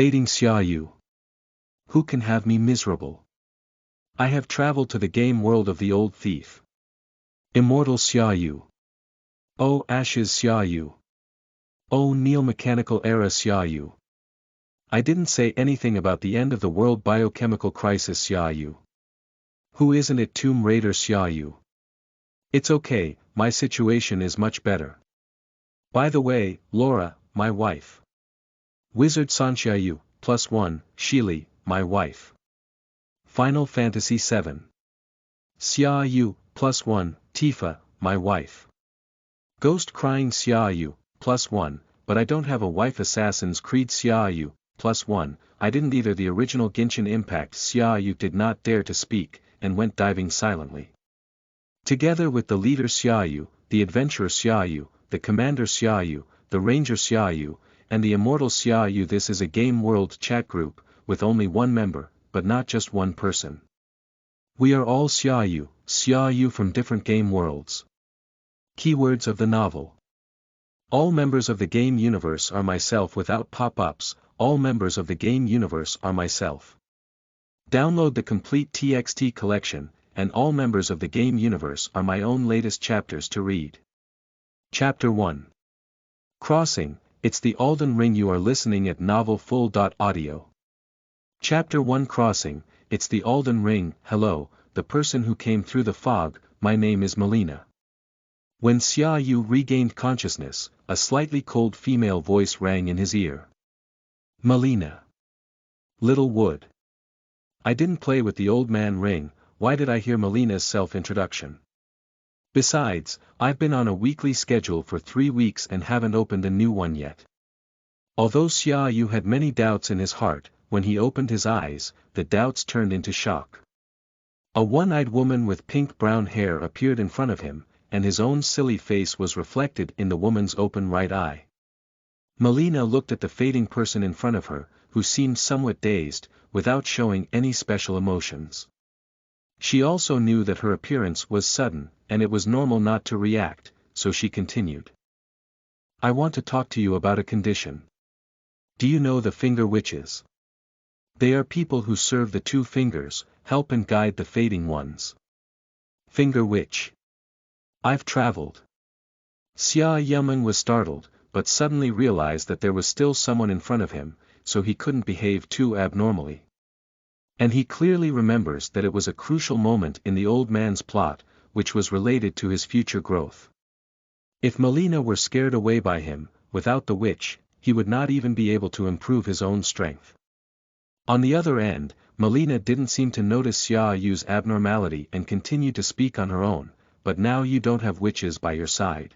Fading Xia Yu. Who can have me miserable? I have traveled to the game world of the old thief. Immortal Xia Yu. Oh Ashes Xia Yu. Oh Mechanical Era Xia Yu. I didn't say anything about the end of the world biochemical crisis Xia Yu. Who isn't it Tomb Raider Xia Yu? It's okay, my situation is much better. By the way, Laura, my wife. Wizard Xia Yu, +1, Sheely, my wife. Final Fantasy VII. Xia Yu, +1, Tifa, my wife. Ghost Crying Xia Yu, +1, but I don't have a wife. Assassin's Creed Xia Yu, +1, I didn't either. The original Genshin Impact Xia Yu did not dare to speak, and went diving silently. Together with the leader Xia Yu, the adventurer Xia Yu, the commander Xia Yu, the ranger Xia Yu, and the immortal Xia Yu. This is a game world chat group, with only one member, but not just one person. We are all Xia Yu from different game worlds. Keywords of the novel. All members of the game universe are myself without pop-ups. All members of the game universe are myself. Download the complete TXT collection, and all members of the game universe are my own latest chapters to read. Chapter 1. Crossing, it's the Alden Ring. You are listening at novelfull.audio. Chapter 1. Crossing, it's the Alden Ring. Hello, the person who came through the fog, my name is Melina. When Xia Yu regained consciousness, a slightly cold female voice rang in his ear. Melina. Little Wood. I didn't play with the old man ring. Why did I hear Melina's self-introduction? Besides, I've been on a weekly schedule for 3 weeks and haven't opened a new one yet. Although Xia Yu had many doubts in his heart, when he opened his eyes, the doubts turned into shock. A one-eyed woman with pink-brown hair appeared in front of him, and his own silly face was reflected in the woman's open right eye. Melina looked at the fading person in front of her, who seemed somewhat dazed, without showing any special emotions. She also knew that her appearance was sudden, and it was normal not to react, so she continued. I want to talk to you about a condition. Do you know the Finger Witches? They are people who serve the 2 fingers, help and guide the fading ones. Finger Witch. I've traveled. Xia Yu was startled, but suddenly realized that there was still someone in front of him, so he couldn't behave too abnormally. And he clearly remembers that it was a crucial moment in the old man's plot, which was related to his future growth. If Melina were scared away by him, without the witch, he would not even be able to improve his own strength. On the other end, Melina didn't seem to notice Xia Yu's abnormality and continued to speak on her own, but now you don't have witches by your side.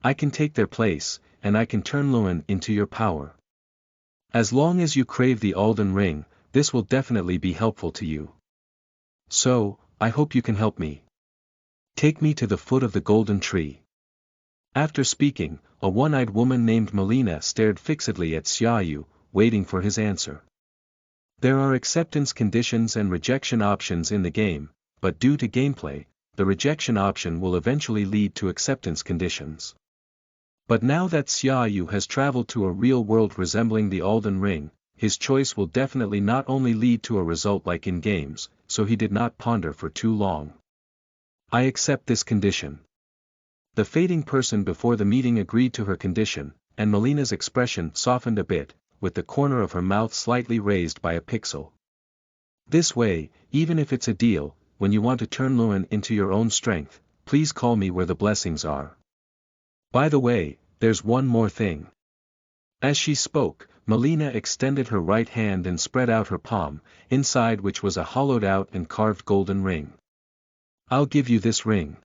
I can take their place, and I can turn Luan into your power. As long as you crave the Alden Ring, this will definitely be helpful to you. So, I hope you can help me. Take me to the foot of the golden tree. After speaking, a one-eyed woman named Melina stared fixedly at Xia Yu, waiting for his answer. There are acceptance conditions and rejection options in the game, but due to gameplay, the rejection option will eventually lead to acceptance conditions. But now that Xia Yu has traveled to a real world resembling the Alden Ring, his choice will definitely not only lead to a result like in games, so he did not ponder for too long. I accept this condition. The fading person before the meeting agreed to her condition, and Melina's expression softened a bit, with the corner of her mouth slightly raised by a pixel. This way, even if it's a deal, when you want to turn Luan into your own strength, please call me where the blessings are. By the way, there's one more thing. As she spoke, Melina extended her right hand and spread out her palm, inside which was a hollowed-out and carved golden ring. I'll give you this ring.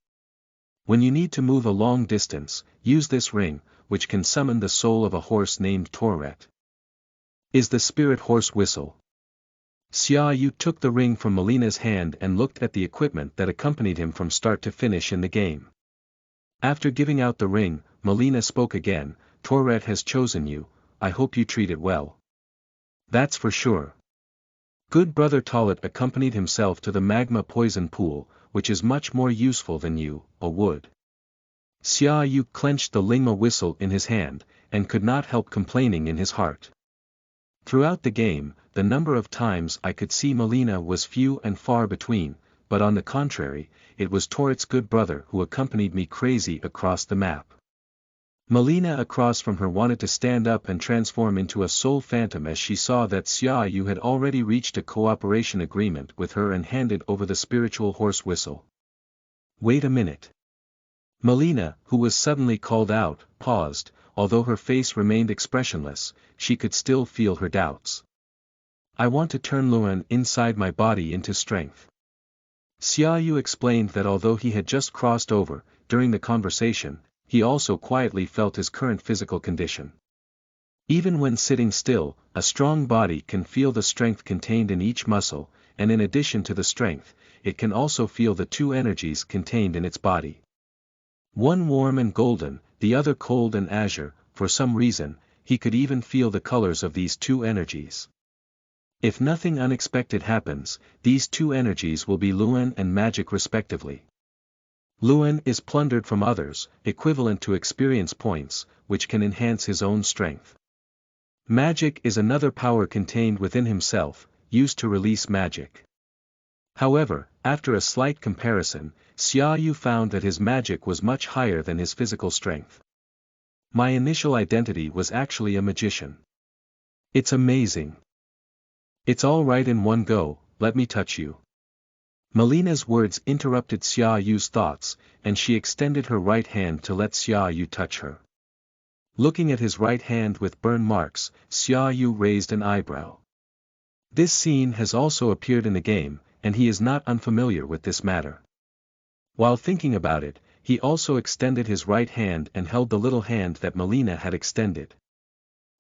When you need to move a long distance, use this ring, which can summon the soul of a horse named Torret. Is the spirit horse whistle. Xia Yu took the ring from Melina's hand and looked at the equipment that accompanied him from start to finish in the game. After giving out the ring, Melina spoke again. Torret has chosen you, I hope you treat it well. That's for sure. Good brother Tolet accompanied himself to the magma poison pool, which is much more useful than you, a wood. Xia Yu clenched the lingma whistle in his hand, and could not help complaining in his heart. Throughout the game, the number of times I could see Melina was few and far between, but on the contrary, it was Torit's good brother who accompanied me crazy across the map. Melina across from her wanted to stand up and transform into a soul phantom as she saw that Xia Yu had already reached a cooperation agreement with her and handed over the spiritual horse whistle. Wait a minute. Melina, who was suddenly called out, paused. Although her face remained expressionless, she could still feel her doubts. I want to turn Luan inside my body into strength. Xia Yu explained that although he had just crossed over, during the conversation, he also quietly felt his current physical condition. Even when sitting still, a strong body can feel the strength contained in each muscle, and in addition to the strength, it can also feel the two energies contained in its body. One warm and golden, the other cold and azure. For some reason, he could even feel the colors of these two energies. If nothing unexpected happens, these two energies will be Luan and magic respectively. Luan is plundered from others, equivalent to experience points, which can enhance his own strength. Magic is another power contained within himself, used to release magic. However, after a slight comparison, Xia Yu found that his magic was much higher than his physical strength. My initial identity was actually a magician. It's amazing. It's all right in one go, let me touch you. Melina's words interrupted Xia Yu's thoughts, and she extended her right hand to let Xia Yu touch her. Looking at his right hand with burn marks, Xia Yu raised an eyebrow. This scene has also appeared in the game, and he is not unfamiliar with this matter. While thinking about it, he also extended his right hand and held the little hand that Melina had extended.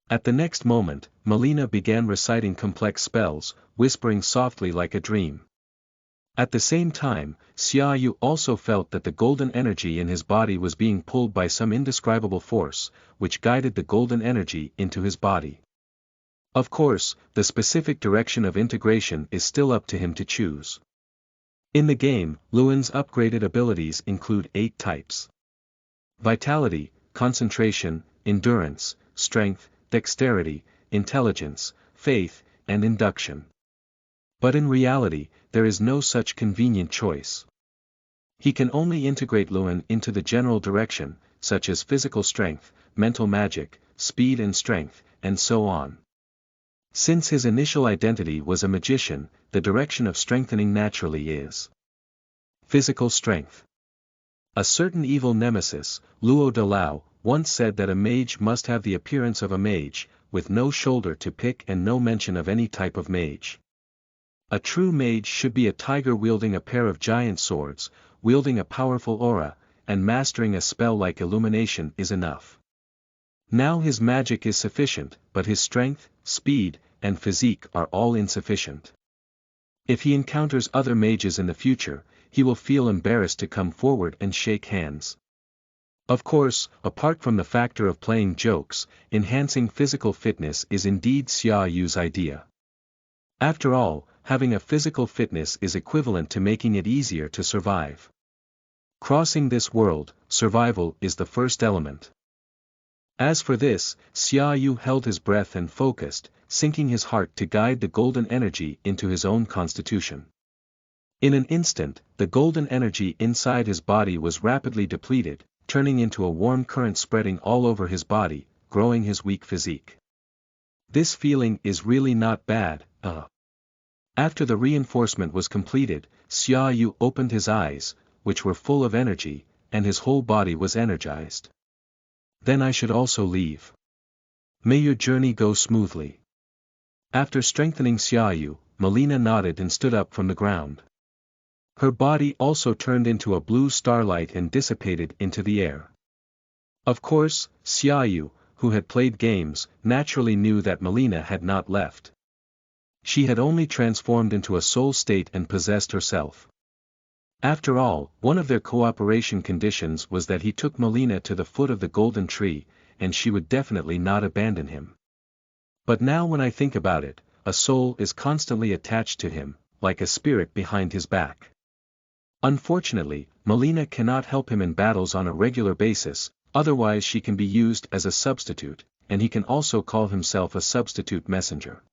At the next moment, Melina began reciting complex spells, whispering softly like a dream. At the same time, Xia Yu also felt that the golden energy in his body was being pulled by some indescribable force, which guided the golden energy into his body. Of course, the specific direction of integration is still up to him to choose. In the game, Luan's upgraded abilities include 8 types: Vitality, Concentration, Endurance, Strength, Dexterity, Intelligence, Faith, and Induction. But in reality, there is no such convenient choice. He can only integrate Luan into the general direction, such as physical strength, mental magic, speed and strength, and so on. Since his initial identity was a magician, the direction of strengthening naturally is physical strength. A certain evil nemesis, Luo de Lao, once said that a mage must have the appearance of a mage, with no shoulder to pick and no mention of any type of mage. A true mage should be a tiger wielding a pair of giant swords, wielding a powerful aura, and mastering a spell like illumination is enough. Now his magic is sufficient, but his strength, speed, and physique are all insufficient. If he encounters other mages in the future, he will feel embarrassed to come forward and shake hands. Of course, apart from the factor of playing jokes, enhancing physical fitness is indeed Xia Yu's idea. After all, having a physical fitness is equivalent to making it easier to survive. Crossing this world, survival is the first element. As for this, Xia Yu held his breath and focused, sinking his heart to guide the golden energy into his own constitution. In an instant, the golden energy inside his body was rapidly depleted, turning into a warm current spreading all over his body, growing his weak physique. This feeling is really not bad. After the reinforcement was completed, Xia Yu opened his eyes, which were full of energy, and his whole body was energized. Then I should also leave. May your journey go smoothly. After strengthening Xia Yu, Melina nodded and stood up from the ground. Her body also turned into a blue starlight and dissipated into the air. Of course, Xia Yu, who had played games, naturally knew that Melina had not left. She had only transformed into a soul state and possessed herself. After all, one of their cooperation conditions was that he took Melina to the foot of the golden tree, and she would definitely not abandon him. But now when I think about it, a soul is constantly attached to him, like a spirit behind his back. Unfortunately, Melina cannot help him in battles on a regular basis, otherwise she can be used as a substitute, and he can also call himself a substitute messenger.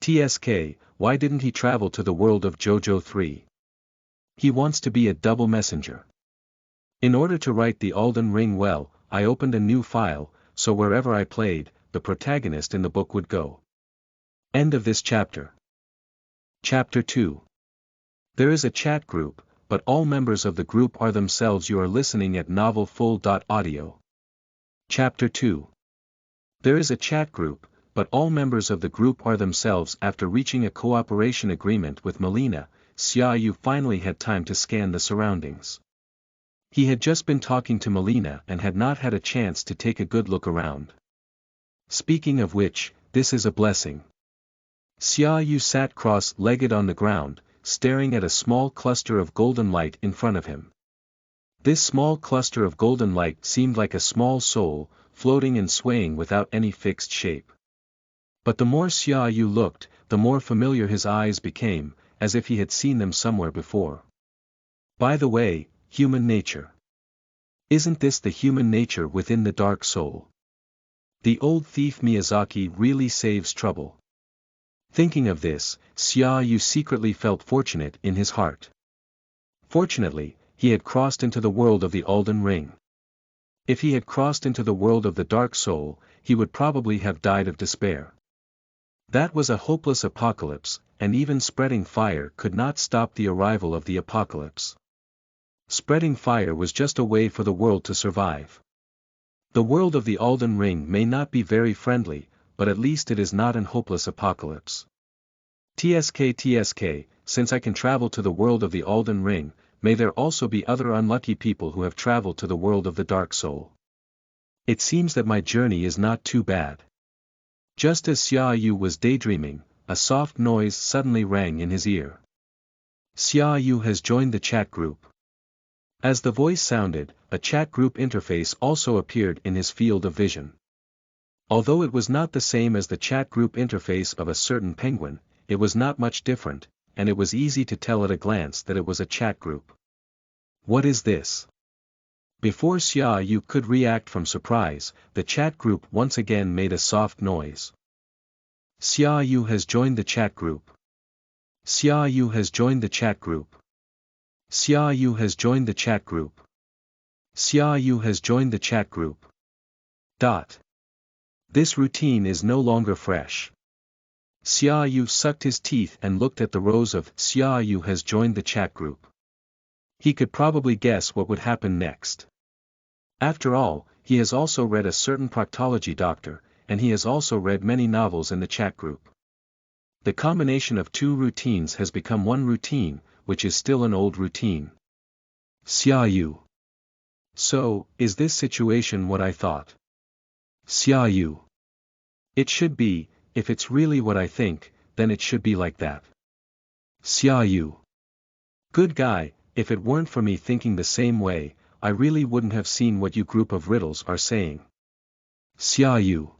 TSK, why didn't he travel to the world of JoJo 3? He wants to be a double messenger. In order to write the Alden ring well, I opened a new file, so wherever I played, the protagonist in the book would go. End of this chapter. Chapter 2. There is a chat group, but all members of the group are themselves. You are listening at novelfull.audio. Chapter 2. There is a chat group, but all members of the group are themselves. After reaching a cooperation agreement with Melina, Xia Yu finally had time to scan the surroundings. He had just been talking to Melina and had not had a chance to take a good look around. Speaking of which, this is a blessing. Xia Yu sat cross-legged on the ground, staring at a small cluster of golden light in front of him. This small cluster of golden light seemed like a small soul, floating and swaying without any fixed shape. But the more Xia Yu looked, the more familiar his eyes became, as if he had seen them somewhere before. By the way, human nature. Isn't this the human nature within the dark soul? The old thief Miyazaki really saves trouble. Thinking of this, Xia Yu secretly felt fortunate in his heart. Fortunately, he had crossed into the world of the Alden ring. If he had crossed into the world of the dark soul, he would probably have died of despair. That was a hopeless apocalypse, and even spreading fire could not stop the arrival of the apocalypse. Spreading fire was just a way for the world to survive. The world of the Alden ring may not be very friendly, but at least it is not an hopeless apocalypse. TSK, since I can travel to the world of the Alden ring, may there also be other unlucky people who have traveled to the world of the dark soul. It seems that my journey is not too bad. Just as Xia Yu was daydreaming, a soft noise suddenly rang in his ear. Xia Yu has joined the chat group. As the voice sounded, a chat group interface also appeared in his field of vision. Although it was not the same as the chat group interface of a certain penguin, it was not much different, and it was easy to tell at a glance that it was a chat group. What is this? Before Xia Yu could react from surprise, the chat group once again made a soft noise. Xia Yu has joined the chat group. Xia Yu has joined the chat group. Xia Yu has joined the chat group. Xia Yu has joined the chat group. This routine is no longer fresh. Xia Yu sucked his teeth and looked at the rows of Xia Yu has joined the chat group. He could probably guess what would happen next. After all, he has also read a certain proctology doctor, and he has also read many novels in the chat group. The combination of two routines has become one routine, which is still an old routine. Xia Yu. So, is this situation what I thought? Xia Yu. It should be, if it's really what I think, then it should be like that. Xia Yu. Good guy, if it weren't for me thinking the same way, I really wouldn't have seen what you group of riddles are saying. Xia Yu.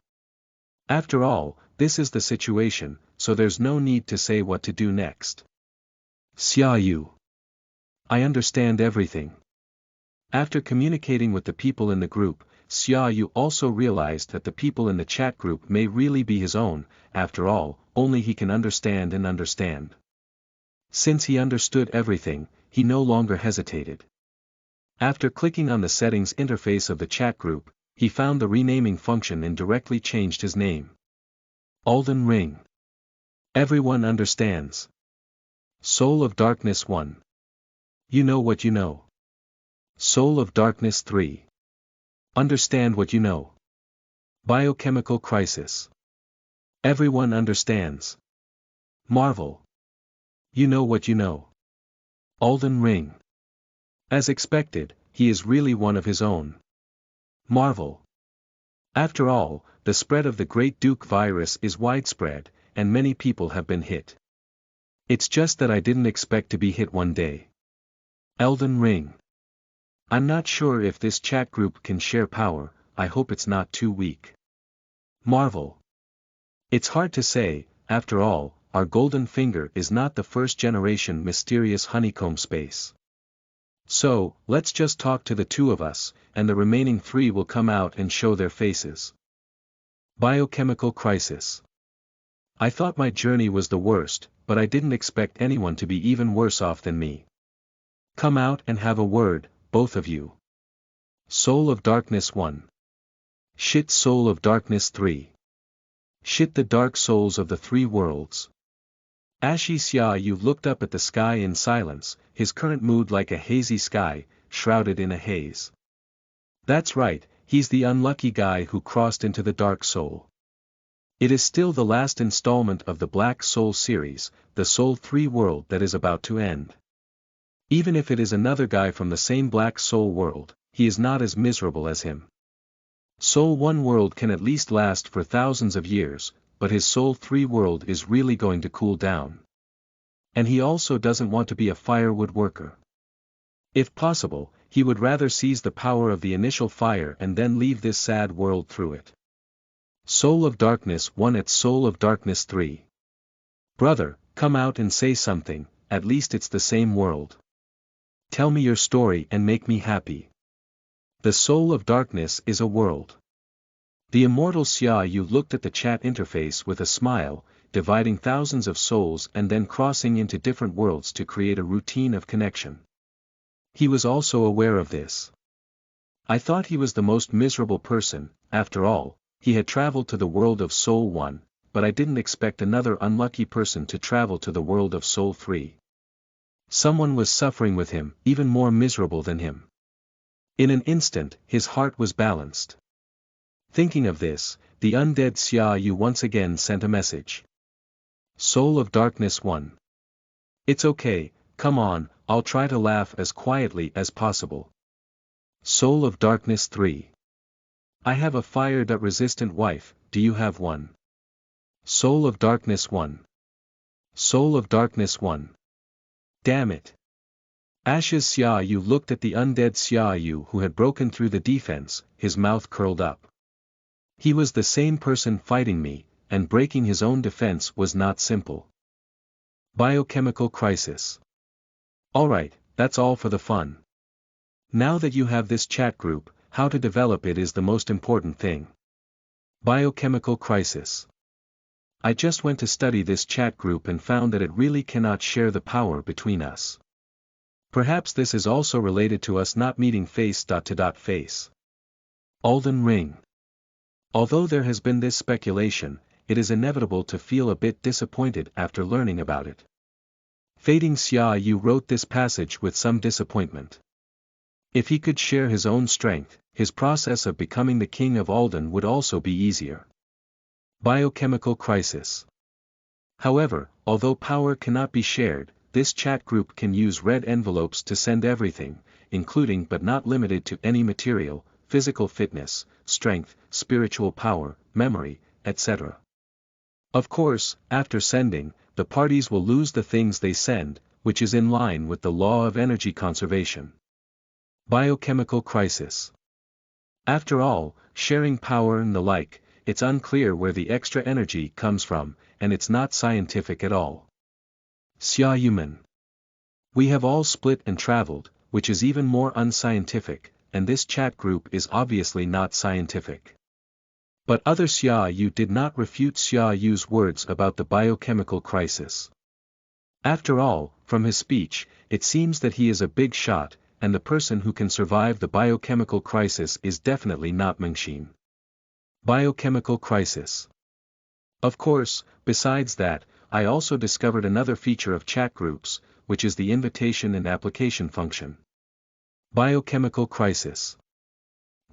After all, this is the situation, so there's no need to say what to do next. Xia Yu. I understand everything. After communicating with the people in the group, Xia Yu also realized that the people in the chat group may really be his own. After all, only he can understand and understand. Since he understood everything, he no longer hesitated. After clicking on the settings interface of the chat group, he found the renaming function and directly changed his name. Alden Ring. Everyone understands. Soul of Darkness 1. You know what you know. Soul of Darkness 3. Understand what you know. Biochemical Crisis. Everyone understands. Marvel. You know what you know. Alden Ring. As expected, he is really one of his own. Marvel. After all, the spread of the Great Duke virus is widespread, and many people have been hit. It's just that I didn't expect to be hit one day. Elden Ring. I'm not sure if this chat group can share power, I hope it's not too weak. Marvel. It's hard to say, after all, our golden finger is not the first generation mysterious honeycomb space. So, let's just talk to the two of us, and the remaining three will come out and show their faces. Biochemical crisis. I thought my journey was the worst, but I didn't expect anyone to be even worse off than me. Come out and have a word, both of you. Soul of Darkness 1. Shit Soul of Darkness 3. Shit the dark souls of the three worlds. Xia Yu looked up at the sky in silence, his current mood like a hazy sky, shrouded in a haze. That's right, he's the unlucky guy who crossed into the dark soul. It is still the last installment of the Black Soul series, the Soul 3 world that is about to end. Even if it is another guy from the same Black Soul world, he is not as miserable as him. Soul 1 world can at least last for thousands of years, but his Soul 3 world is really going to cool down. And he also doesn't want to be a firewood worker. If possible, he would rather seize the power of the initial fire and then leave this sad world through it. Soul of Darkness 1 at Soul of Darkness 3. Brother, come out and say something, at least it's the same world. Tell me your story and make me happy. The Soul of Darkness is a world. The Immortal Xia Yu looked at the chat interface with a smile, dividing thousands of souls and then crossing into different worlds to create a routine of connection. He was also aware of this. I thought he was the most miserable person, after all, he had traveled to the world of Soul 1, but I didn't expect another unlucky person to travel to the world of Soul 3. Someone was suffering with him, even more miserable than him. In an instant, his heart was balanced. Thinking of this, the undead Xia Yu once again sent a message. Soul of Darkness 1. It's okay, come on, I'll try to laugh as quietly as possible. Soul of Darkness 3. I have a fire-resistant wife, do you have one? Soul of Darkness 1. Soul of Darkness 1. Damn it. Xia Yu looked at the undead Xia Yu who had broken through the defense, his mouth curled up. He was the same person fighting me, and breaking his own defense was not simple. Biochemical crisis. Alright, that's all for the fun. Now that you have this chat group, how to develop it is the most important thing. Biochemical crisis. I just went to study this chat group and found that it really cannot share the power between us. Perhaps this is also related to us not meeting face-to-face. Alden ring. Although there has been this speculation, it is inevitable to feel a bit disappointed after learning about it. Fading Xia Yu wrote this passage with some disappointment. If he could share his own strength, his process of becoming the king of Alden would also be easier. Biochemical crisis. However, although power cannot be shared, this chat group can use red envelopes to send everything, including but not limited to any material, physical fitness, strength, spiritual power, memory, etc. Of course, after sending, the parties will lose the things they send, which is in line with the law of energy conservation. Biochemical crisis. After all, sharing power and the like, it's unclear where the extra energy comes from, and it's not scientific at all. Xia Yuman. We have all split and traveled, which is even more unscientific, and this chat group is obviously not scientific. But other Xia Yu did not refute Xia Yu's words about the biochemical crisis. After all, from his speech, it seems that he is a big shot, and the person who can survive the biochemical crisis is definitely not Mengxin. Biochemical crisis. Of course, besides that, I also discovered another feature of chat groups, which is the invitation and application function. Biochemical crisis.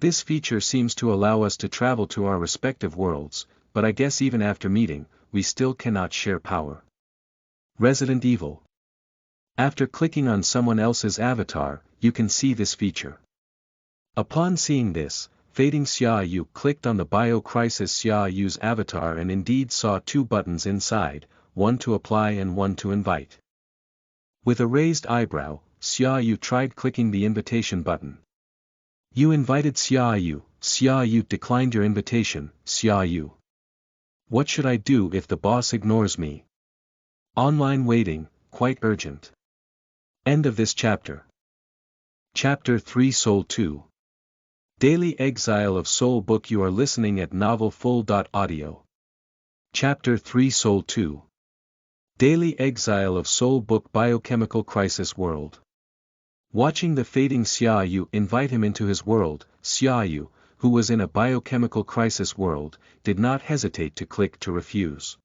This feature seems to allow us to travel to our respective worlds, but I guess even after meeting, we still cannot share power. Resident Evil. After clicking on someone else's avatar, you can see this feature. Upon seeing this, Fading Xia Yu clicked on the Bio Crisis Xia Yu's avatar and indeed saw two buttons inside, one to apply and one to invite. With a raised eyebrow, Xia Yu tried clicking the invitation button. You invited Xia Yu declined your invitation, Xia Yu. What should I do if the boss ignores me? Online waiting, quite urgent. End of this chapter. Chapter 3 Soul 2. Daily Exile of Soul Book. You are listening at Novel Full. Audio. Chapter 3 Soul 2. Daily Exile of Soul Book. Biochemical Crisis World. Watching the fading Xia Yu invite him into his world, Xia Yu, who was in a biochemical crisis world, did not hesitate to click to refuse.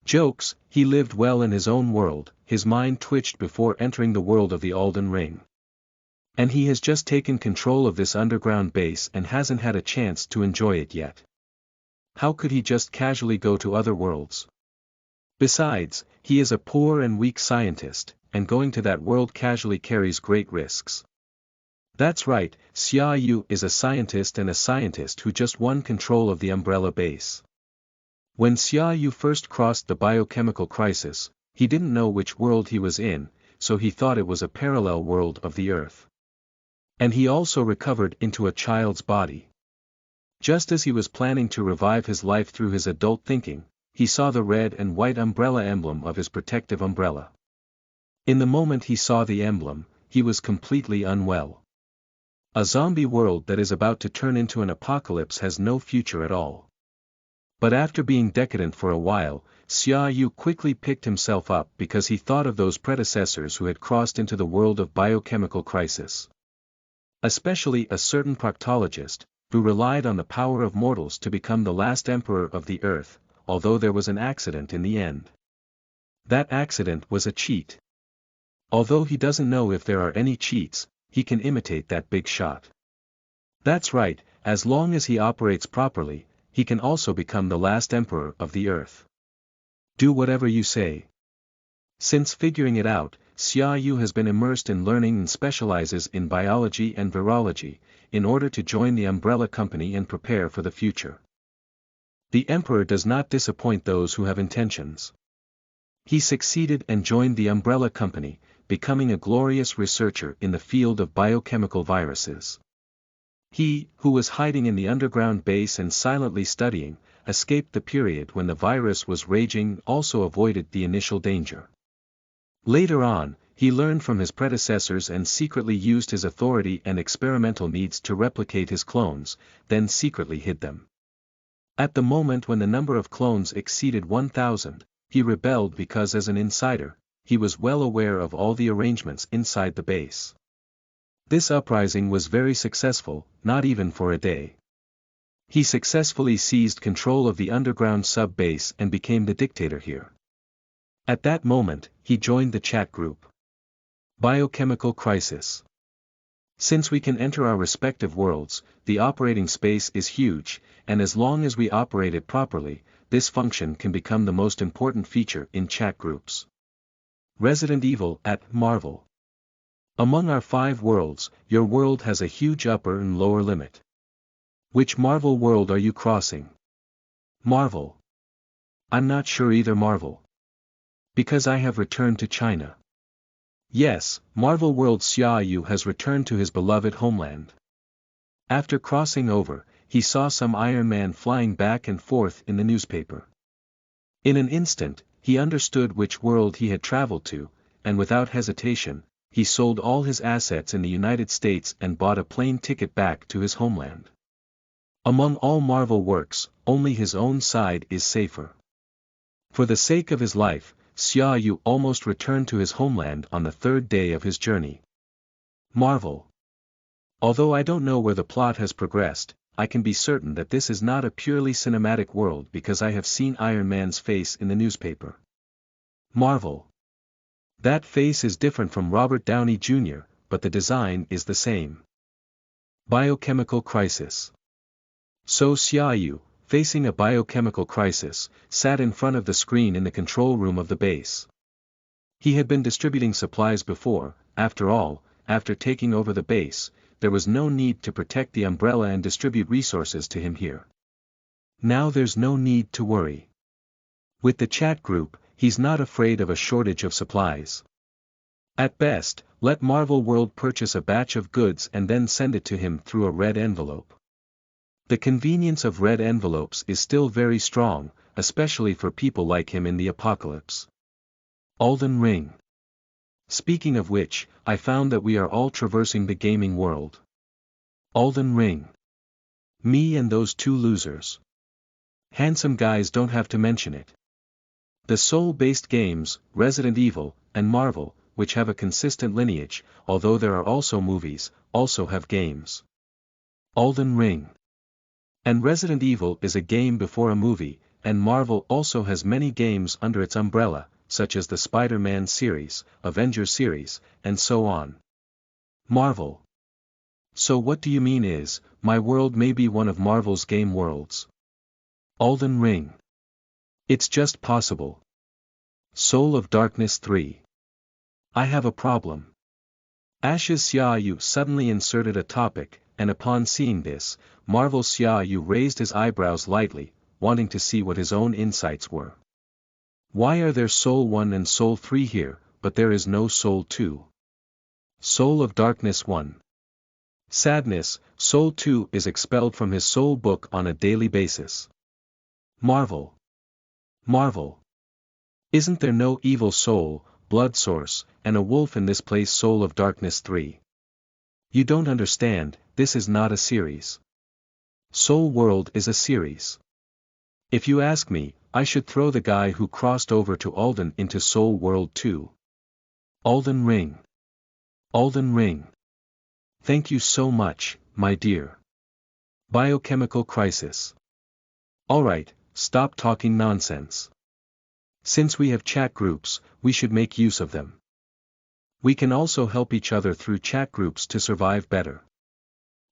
Jokes, he lived well in his own world. His mind twitched before entering the world of the Alden ring. And he has just taken control of this underground base and hasn't had a chance to enjoy it yet. How could he just casually go to other worlds? Besides, he is a poor and weak scientist, and going to that world casually carries great risks. That's right, Xia Yu is a scientist, and a scientist who just won control of the umbrella base. When Xia Yu first crossed the biochemical crisis, he didn't know which world he was in, so he thought it was a parallel world of the Earth. And he also recovered into a child's body. Just as he was planning to revive his life through his adult thinking, he saw the red and white umbrella emblem of his protective umbrella. In the moment he saw the emblem, he was completely unwell. A zombie world that is about to turn into an apocalypse has no future at all. But after being decadent for a while, Xia Yu quickly picked himself up because he thought of those predecessors who had crossed into the world of biochemical crisis. Especially a certain proctologist, who relied on the power of mortals to become the last emperor of the earth, although there was an accident in the end. That accident was a cheat. Although he doesn't know if there are any cheats, he can imitate that big shot. That's right, as long as he operates properly, he can also become the last emperor of the earth. Do whatever you say. Since figuring it out, Xia Yu has been immersed in learning and specializes in biology and virology, in order to join the umbrella company and prepare for the future. The emperor does not disappoint those who have intentions. He succeeded and joined the umbrella company, becoming a glorious researcher in the field of biochemical viruses. He, who was hiding in the underground base and silently studying, escaped the period when the virus was raging, also avoided the initial danger. Later on, he learned from his predecessors and secretly used his authority and experimental needs to replicate his clones, then secretly hid them. At the moment when the number of clones exceeded 1,000, he rebelled because as an insider, he was well aware of all the arrangements inside the base. This uprising was very successful, not even for a day. He successfully seized control of the underground sub-base and became the dictator here. At that moment, he joined the chat group. Biochemical Crisis. Since we can enter our respective worlds, the operating space is huge, and as long as we operate it properly, this function can become the most important feature in chat groups. Resident Evil at Marvel. Among our 5 worlds, your world has a huge upper and lower limit. Which Marvel world are you crossing? Marvel. I'm not sure either. Marvel. Because I have returned to China. Yes, Marvel World. Xia Yu has returned to his beloved homeland. After crossing over, he saw some Iron Man flying back and forth in the newspaper. In an instant, he understood which world he had traveled to, and without hesitation, he sold all his assets in the United States and bought a plane ticket back to his homeland. Among all Marvel works, only his own side is safer. For the sake of his life, Xia Yu almost returned to his homeland on the 3rd day of his journey. Marvel. Although I don't know where the plot has progressed, I can be certain that this is not a purely cinematic world because I have seen Iron Man's face in the newspaper. Marvel. That face is different from Robert Downey Jr., but the design is the same. Biochemical Crisis. So Xia Yu, facing a biochemical crisis, sat in front of the screen in the control room of the base. He had been distributing supplies before. After all, after taking over the base, there was no need to protect the umbrella and distribute resources to him here. Now there's no need to worry. With the chat group, he's not afraid of a shortage of supplies. At best, let Marvel World purchase a batch of goods and then send it to him through a red envelope. The convenience of red envelopes is still very strong, especially for people like him in the apocalypse. Alden ring. Speaking of which, I found that we are all traversing the gaming world. Alden Ring. Me and those two losers. Handsome guys don't have to mention it. The soul-based games, Resident Evil, and Marvel, which have a consistent lineage, although there are also movies, also have games. Alden Ring. And Resident Evil is a game before a movie, and Marvel also has many games under its umbrella, such as the Spider-Man series, Avengers series, and so on. Marvel. So what do you mean is, my world may be one of Marvel's game worlds? Alden Ring. It's just possible. Soul of Darkness 3. I have a problem. Xia Yu suddenly inserted a topic, and upon seeing this, Marvel Xia Yu raised his eyebrows lightly, wanting to see what his own insights were. Why are there Soul 1 and Soul 3 here, but there is no Soul 2? Soul of Darkness 1. Sadness, Soul 2 is expelled from his soul book on a daily basis. Marvel. Marvel. Isn't there no evil soul, blood source, and a wolf in this place? Soul of Darkness 3. You don't understand, this is not a series. Soul World is a series. If you ask me, I should throw the guy who crossed over to Alden into Soul World too. Alden Ring. Alden Ring. Thank you so much, my dear. Biochemical crisis. Alright, stop talking nonsense. Since we have chat groups, we should make use of them. We can also help each other through chat groups to survive better.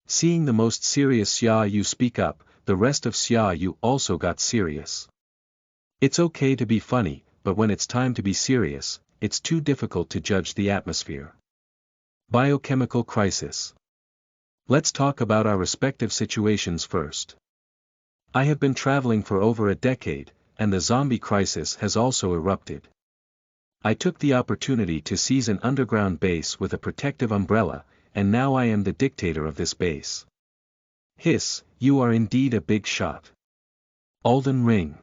Seeing the most serious Xia Yu speak up, the rest of Xia Yu also got serious. It's okay to be funny, but when it's time to be serious, it's too difficult to judge the atmosphere. Biochemical crisis. Let's talk about our respective situations first. I have been traveling for over a decade, and the zombie crisis has also erupted. I took the opportunity to seize an underground base with a protective umbrella, and now I am the dictator of this base. Hiss, you are indeed a big shot. Alden Ring.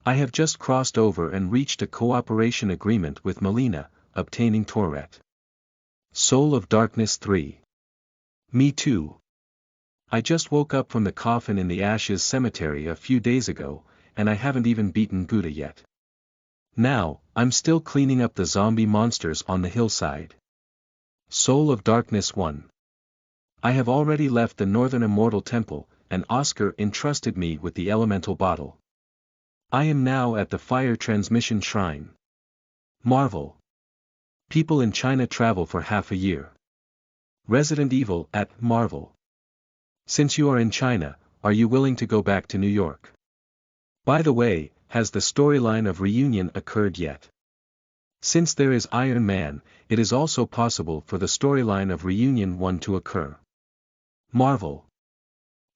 I have just crossed over and reached a cooperation agreement with Melina, obtaining Tourette. Soul of Darkness 3. Me too. I just woke up from the coffin in the Ashes Cemetery a few days ago, and I haven't even beaten Guda yet. Now, I'm still cleaning up the zombie monsters on the hillside. Soul of Darkness 1. I have already left the Northern Immortal Temple, and Oscar entrusted me with the elemental bottle. I am now at the Fire Transmission Shrine. Marvel. People in China travel for half a year. Resident Evil at Marvel. Since you are in China, are you willing to go back to New York? By the way, has the storyline of reunion occurred yet? Since there is Iron Man, it is also possible for the storyline of Reunion 1 to occur. Marvel.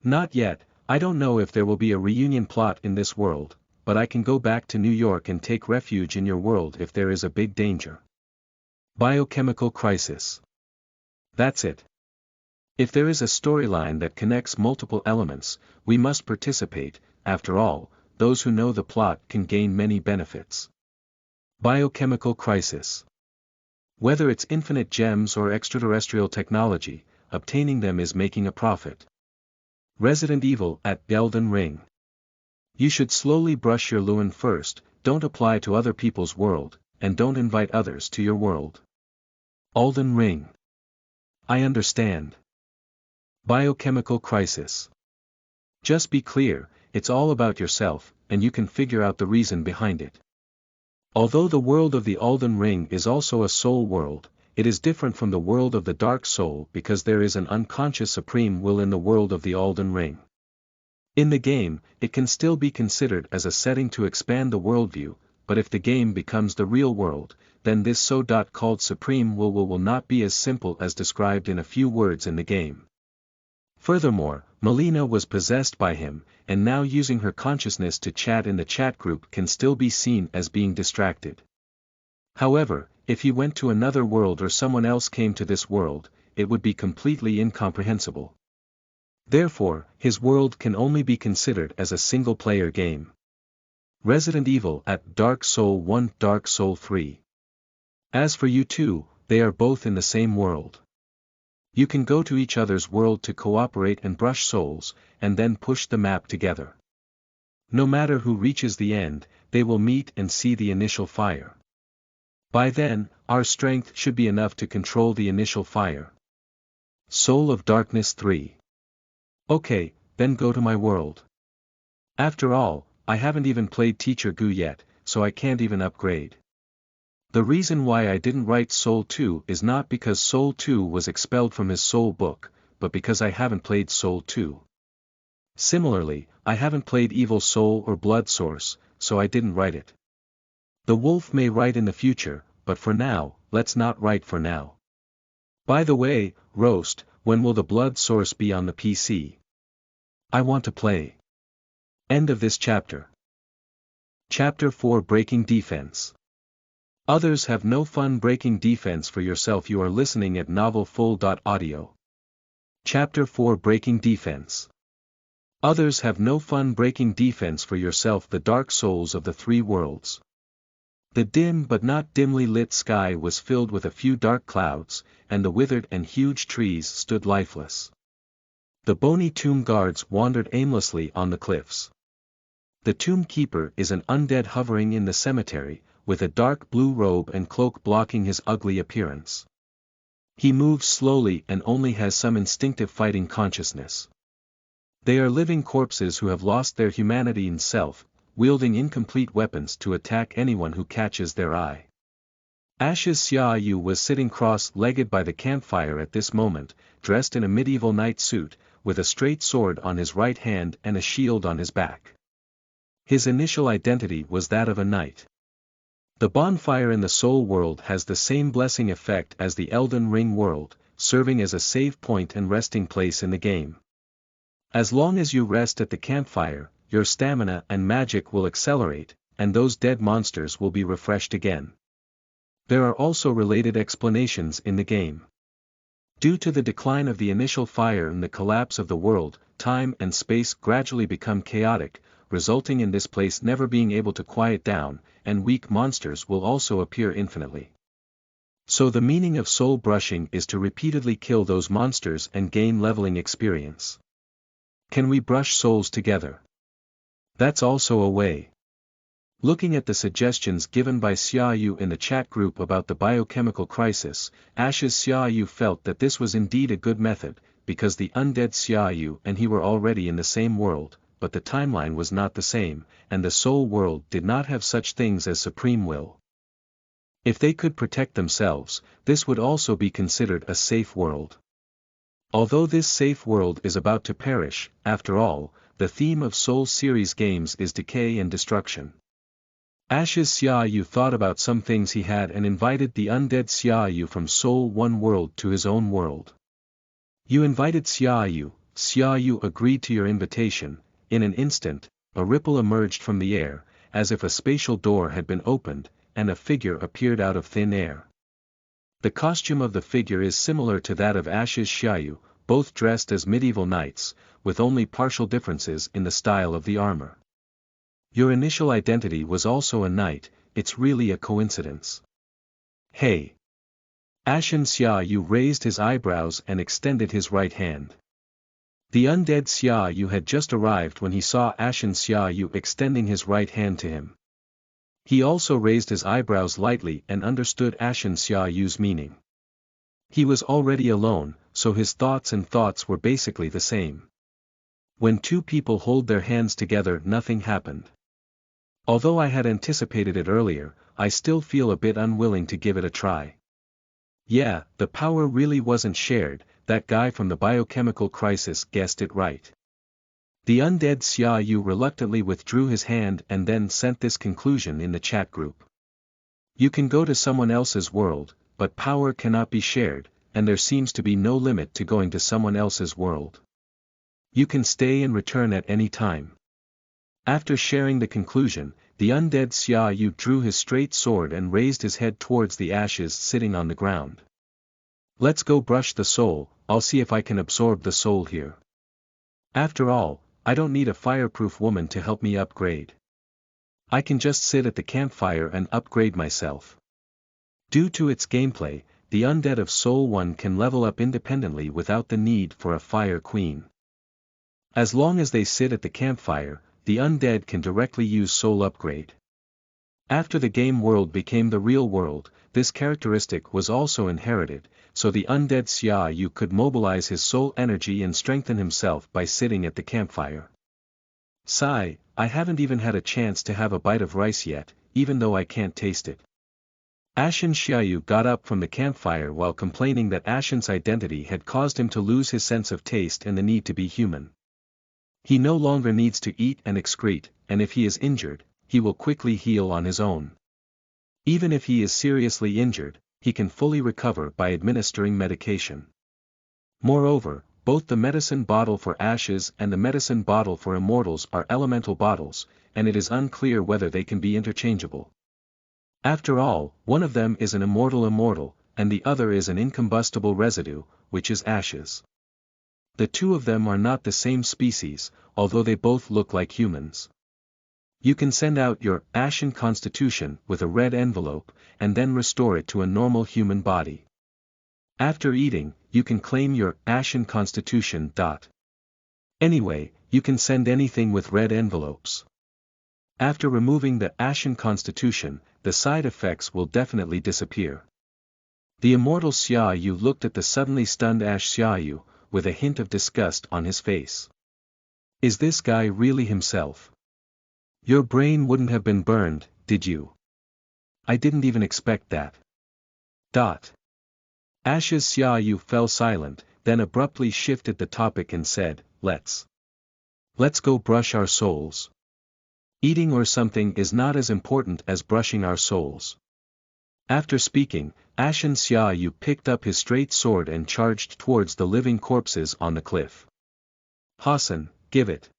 Not yet, I don't know if there will be a reunion plot in this world, but I can go back to New York and take refuge in your world if there is a big danger. Biochemical crisis. That's it. If there is a storyline that connects multiple elements, we must participate. After all, those who know the plot can gain many benefits. Biochemical crisis. Whether it's infinite gems or extraterrestrial technology, obtaining them is making a profit. Resident Evil at Elden Ring. You should slowly brush your Luan first, don't apply to other people's world, and don't invite others to your world. Alden Ring. I understand. Biochemical crisis. Just be clear, it's all about yourself, and you can figure out the reason behind it. Although the world of the Alden Ring is also a soul world, it is different from the world of the Dark Soul because there is an unconscious supreme will in the world of the Alden Ring. In the game, it can still be considered as a setting to expand the worldview, but if the game becomes the real world, then this so-called supreme will not be as simple as described in a few words in the game. Furthermore, Melina was possessed by him, and now using her consciousness to chat in the chat group can still be seen as being distracted. However, if he went to another world or someone else came to this world, it would be completely incomprehensible. Therefore, his world can only be considered as a single-player game. Resident Evil at Dark Soul 1, Dark Soul 3. As for you two, they are both in the same world. You can go to each other's world to cooperate and brush souls, and then push the map together. No matter who reaches the end, they will meet and see the initial fire. By then, our strength should be enough to control the initial fire. Soul of Darkness 3. Okay, then go to my world. After all, I haven't even played Teacher Gu yet, so I can't even upgrade. The reason why I didn't write Soul 2 is not because Soul 2 was expelled from his Soul book, but because I haven't played Soul 2. Similarly, I haven't played Evil Soul or Blood Source, so I didn't write it. The wolf may write in the future, but for now, let's not write for now. By the way, Roast, when will the Blood Source be on the PC? I want to play. End of this chapter. Chapter 4 Breaking Defense. Others have no fun breaking defense for yourself. You are listening at novelfull.audio. Chapter 4 Breaking Defense. Others have no fun breaking defense for yourself. The dark souls of the three worlds. The dim but not dimly lit sky was filled with a few dark clouds, and the withered and huge trees stood lifeless. The bony tomb guards wandered aimlessly on the cliffs. The tomb keeper is an undead hovering in the cemetery, with a dark blue robe and cloak blocking his ugly appearance. He moves slowly and only has some instinctive fighting consciousness. They are living corpses who have lost their humanity and self, wielding incomplete weapons to attack anyone who catches their eye. Ashes Xia Yu was sitting cross-legged by the campfire at this moment, dressed in a medieval knight suit, with a straight sword on his right hand and a shield on his back. His initial identity was that of a knight. The bonfire in the Soul world has the same blessing effect as the Elden Ring world, serving as a save point and resting place in the game. As long as you rest at the campfire, your stamina and magic will accelerate, and those dead monsters will be refreshed again. There are also related explanations in the game. Due to the decline of the initial fire and the collapse of the world, time and space gradually become chaotic, resulting in this place never being able to quiet down, and weak monsters will also appear infinitely. So the meaning of soul brushing is to repeatedly kill those monsters and gain leveling experience. Can we brush souls together? That's also a way. Looking at the suggestions given by Xia Yu in the chat group about the biochemical crisis, Ashes Xia Yu felt that this was indeed a good method, because the undead Xia Yu and he were already in the same world, but the timeline was not the same, and the soul world did not have such things as supreme will. If they could protect themselves, this would also be considered a safe world. Although this safe world is about to perish, after all, the theme of Soul series games is decay and destruction. Ashes Xia Yu thought about some things he had and invited the undead Xia Yu from Soul 1 world to his own world. You invited Xia Yu agreed to your invitation. In an instant, a ripple emerged from the air, as if a spatial door had been opened, and a figure appeared out of thin air. The costume of the figure is similar to that of Ashes Xia Yu, both dressed as medieval knights, with only partial differences in the style of the armor. Your initial identity was also a knight, it's really a coincidence. Hey! Ashen Xia Yu raised his eyebrows and extended his right hand. The undead Xia Yu had just arrived when he saw Ashen Xia Yu extending his right hand to him. He also raised his eyebrows lightly and understood Ashen Xia Yu's meaning. He was already alone, so his thoughts were basically the same. When two people hold their hands together, nothing happened. Although I had anticipated it earlier, I still feel a bit unwilling to give it a try. Yeah, the power really wasn't shared. That guy from the biochemical crisis guessed it right. The undead Xia Yu reluctantly withdrew his hand and then sent this conclusion in the chat group. You can go to someone else's world, but power cannot be shared, and there seems to be no limit to going to someone else's world. You can stay and return at any time. After sharing the conclusion, the undead Xia Yu drew his straight sword and raised his head towards the ashes sitting on the ground. Let's go brush the soul, I'll see if I can absorb the soul here. After all, I don't need a fireproof woman to help me upgrade. I can just sit at the campfire and upgrade myself. Due to its gameplay, the undead of Soul 1 can level up independently without the need for a Fire Queen. As long as they sit at the campfire, the undead can directly use Soul Upgrade. After the game world became the real world, this characteristic was also inherited, so the undead Xia Yu could mobilize his soul energy and strengthen himself by sitting at the campfire. Sigh, I haven't even had a chance to have a bite of rice yet, even though I can't taste it. Ashen Xia Yu got up from the campfire while complaining that Ashen's identity had caused him to lose his sense of taste and the need to be human. He no longer needs to eat and excrete, and if he is injured, he will quickly heal on his own. Even if he is seriously injured, he can fully recover by administering medication. Moreover, both the medicine bottle for Ashes and the medicine bottle for Immortals are elemental bottles, and it is unclear whether they can be interchangeable. After all, one of them is an immortal, and the other is an incombustible residue, which is Ashes. The two of them are not the same species, although they both look like humans. You can send out your Ashen Constitution with a red envelope, and then restore it to a normal human body. After eating, you can claim your Ashen Constitution. Anyway, you can send anything with red envelopes. After removing the Ashen Constitution, the side effects will definitely disappear. The Immortal Xia Yu looked at the suddenly stunned Ash Xia Yu, with a hint of disgust on his face. Is this guy really himself? Your brain wouldn't have been burned, did you? I didn't even expect that. Ash's Xia Yu fell silent, then abruptly shifted the topic and said, Let's go brush our souls. Eating or something is not as important as brushing our souls. After speaking, Ashen Xia Yu picked up his straight sword and charged towards the living corpses on the cliff. Hassan, give it.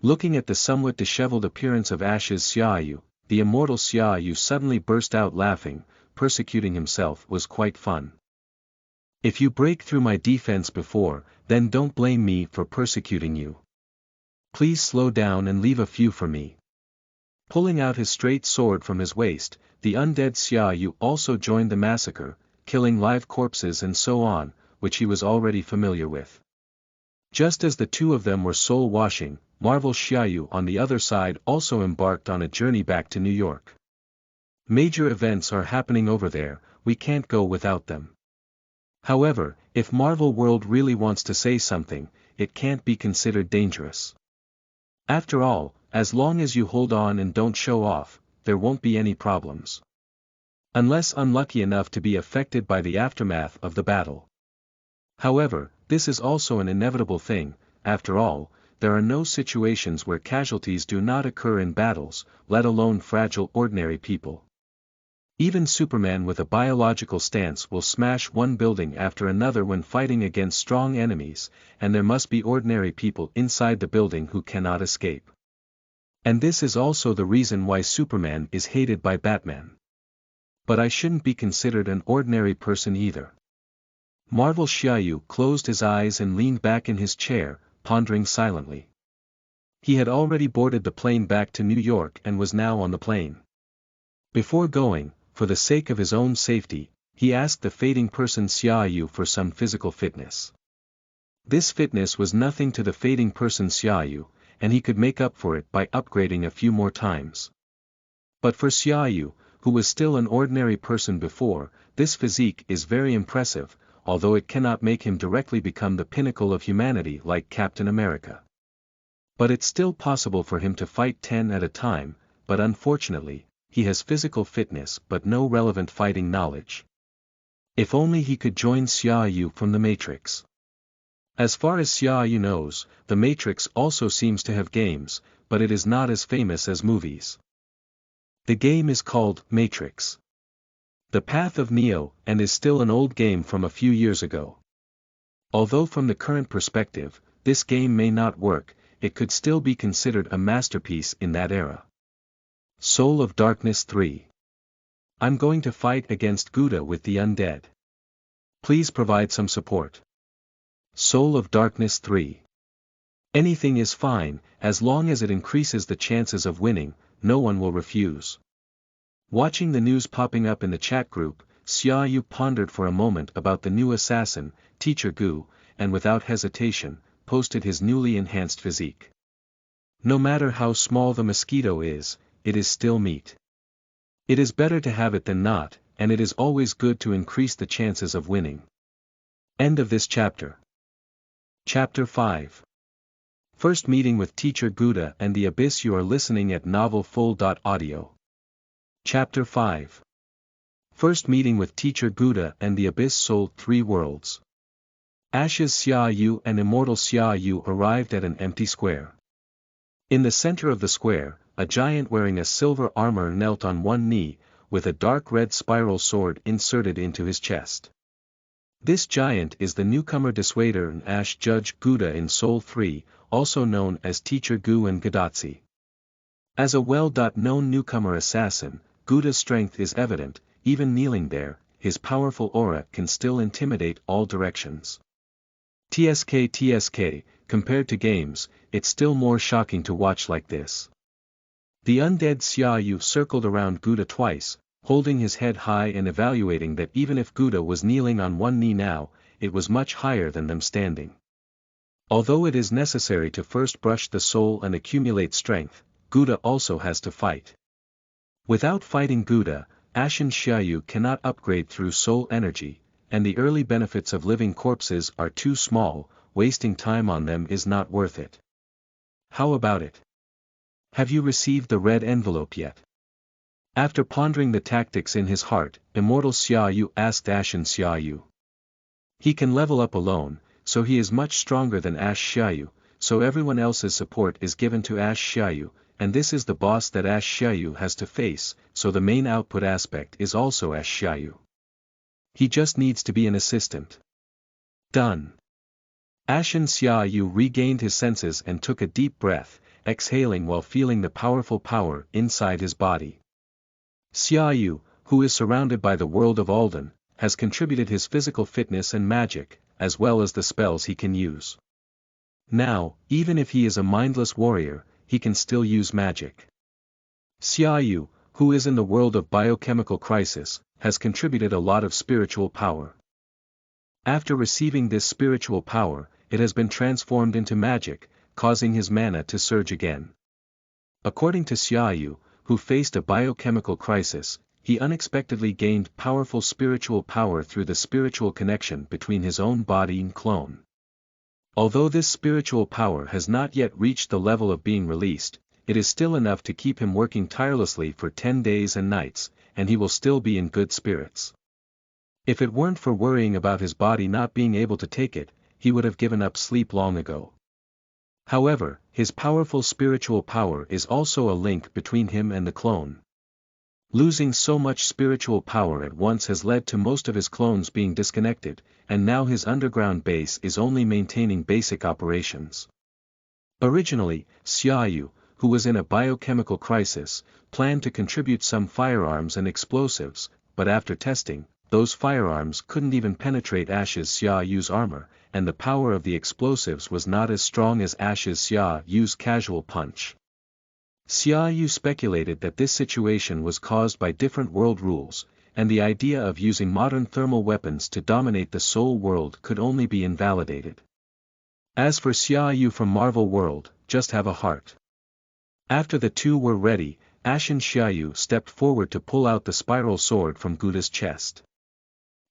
Looking at the somewhat disheveled appearance of Ash's Xia Yu, the Immortal Xia Yu suddenly burst out laughing. Persecuting himself was quite fun. If you break through my defense before, then don't blame me for persecuting you. Please slow down and leave a few for me. Pulling out his straight sword from his waist, the undead Xia Yu also joined the massacre, killing live corpses and so on, which he was already familiar with. Just as the two of them were soul-washing, Marvel Xia Yu on the other side also embarked on a journey back to New York. Major events are happening over there, we can't go without them. However, if Marvel World really wants to say something, it can't be considered dangerous. After all, as long as you hold on and don't show off, there won't be any problems. Unless unlucky enough to be affected by the aftermath of the battle. However, this is also an inevitable thing. After all, there are no situations where casualties do not occur in battles, let alone fragile ordinary people. Even Superman with a biological stance will smash one building after another when fighting against strong enemies, and there must be ordinary people inside the building who cannot escape. And this is also the reason why Superman is hated by Batman. But I shouldn't be considered an ordinary person either. Marvel Xia Yu closed his eyes and leaned back in his chair, pondering silently. He had already boarded the plane back to New York and was now on the plane. Before going, for the sake of his own safety, he asked the fading person Xia Yu for some physical fitness. This fitness was nothing to the fading person Xia Yu, and he could make up for it by upgrading a few more times. But for Xia Yu, who was still an ordinary person before, this physique is very impressive, although it cannot make him directly become the pinnacle of humanity like Captain America. But it's still possible for him to fight 10 at a time, but unfortunately, he has physical fitness but no relevant fighting knowledge. If only he could join Xia Yu from the Matrix. As far as Xia Yu knows, the Matrix also seems to have games, but it is not as famous as movies. The game is called Matrix. The Path of Neo, and is still an old game from a few years ago. Although from the current perspective, this game may not work, it could still be considered a masterpiece in that era. Soul of Darkness 3. I'm going to fight against Guda with the undead. Please provide some support. Soul of Darkness 3. Anything is fine, as long as it increases the chances of winning, no one will refuse. Watching the news popping up in the chat group, Xia Yu pondered for a moment about the new assassin, Teacher Gu, and without hesitation, posted his newly enhanced physique. No matter how small the mosquito is, it is still meat. It is better to have it than not, and it is always good to increase the chances of winning. End of this chapter. Chapter 5. First meeting with Teacher Guda and the Abyss. You are listening at novelfull.audio. Chapter 5. First meeting with Teacher Guda and the Abyss. Sold 3 worlds. Ashes Xia Yu and Immortal Xia Yu arrived at an empty square. In the center of the square, a giant wearing a silver armor knelt on one knee, with a dark red spiral sword inserted into his chest. This giant is the newcomer Dissuader and Ash Judge Guda in Soul 3, also known as Teacher Gu and Gudatsi. As a well-known newcomer assassin, Guda's strength is evident. Even kneeling there, his powerful aura can still intimidate all directions. TSK, compared to games, it's still more shocking to watch like this. The undead Xia Yu circled around Guda twice, holding his head high and evaluating that even if Guda was kneeling on one knee now, it was much higher than them standing. Although it is necessary to first brush the soul and accumulate strength, Guda also has to fight. Without fighting Guda, Ashen Xia Yu cannot upgrade through soul energy, and the early benefits of living corpses are too small. Wasting time on them is not worth it. How about it? Have you received the red envelope yet? After pondering the tactics in his heart, Immortal Xia Yu asked Ashen Xia Yu. He can level up alone, so he is much stronger than Ash Xia Yu, so everyone else's support is given to Ash Xia Yu, and this is the boss that Ash Xia Yu has to face, so the main output aspect is also Ash Xia Yu. He just needs to be an assistant. Done. Ashen Xia Yu regained his senses and took a deep breath, exhaling while feeling the powerful power inside his body. Xia Yu, who is surrounded by the world of Alden, has contributed his physical fitness and magic, as well as the spells he can use. Now, even if he is a mindless warrior, he can still use magic. Xia Yu, who is in the world of biochemical crisis, has contributed a lot of spiritual power. After receiving this spiritual power, it has been transformed into magic, causing his mana to surge again. According to Xia Yu, who faced a biochemical crisis, he unexpectedly gained powerful spiritual power through the spiritual connection between his own body and clone. Although this spiritual power has not yet reached the level of being released, it is still enough to keep him working tirelessly for 10 days and nights, and he will still be in good spirits. If it weren't for worrying about his body not being able to take it, he would have given up sleep long ago. However, his powerful spiritual power is also a link between him and the clone. Losing so much spiritual power at once has led to most of his clones being disconnected, and now his underground base is only maintaining basic operations. Originally, Xia Yu, who was in a biochemical crisis, planned to contribute some firearms and explosives, but after testing, those firearms couldn't even penetrate Ash's Xia Yu's armor, and the power of the explosives was not as strong as Ash's Xia Yu's casual punch. Xia Yu speculated that this situation was caused by different world rules, and the idea of using modern thermal weapons to dominate the soul world could only be invalidated. As for Xia Yu from Marvel World, just have a heart. After the two were ready, Ashen Xia Yu stepped forward to pull out the spiral sword from Guda's chest.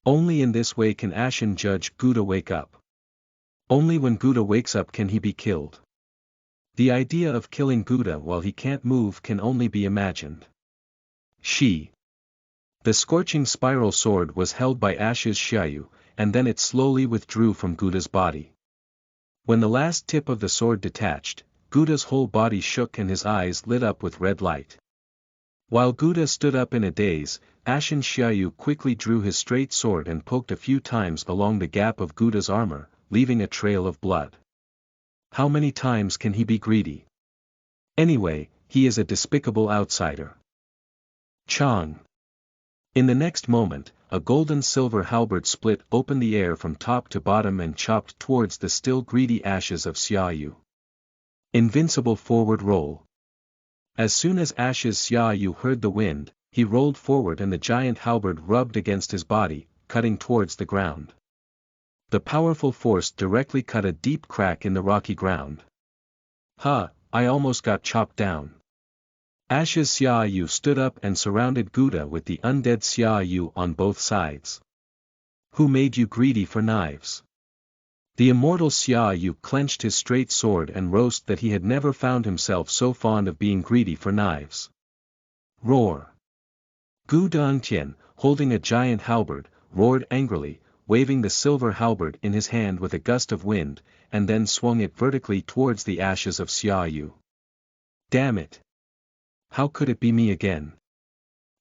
Only in this way can Ashen Judge Guda wake up. Only when Guda wakes up can he be killed. The idea of killing Guda while he can't move can only be imagined. The scorching spiral sword was held by Ash's Xia Yu, and then it slowly withdrew from Guda's body. When the last tip of the sword detached, Guda's whole body shook and his eyes lit up with red light. While Guda stood up in a daze, Ashen Xia Yu quickly drew his straight sword and poked a few times along the gap of Guda's armor, leaving a trail of blood. How many times can he be greedy? Anyway, he is a despicable outsider. Chang. In the next moment, a golden-silver halberd split open the air from top to bottom and chopped towards the still greedy ashes of Xia Yu. Invincible forward roll. As soon as Ash's Xia Yu heard the wind, he rolled forward and the giant halberd rubbed against his body, cutting towards the ground. The powerful force directly cut a deep crack in the rocky ground. I almost got chopped down. Ashes Xia Yu stood up and surrounded Guda with the undead Xia Yu on both sides. Who made you greedy for knives? The immortal Xia Yu clenched his straight sword and roared that he had never found himself so fond of being greedy for knives. Roar! Guda, holding a giant halberd, roared angrily, waving the silver halberd in his hand with a gust of wind, and then swung it vertically towards the ashes of Xia Yu. Damn it! How could it be me again?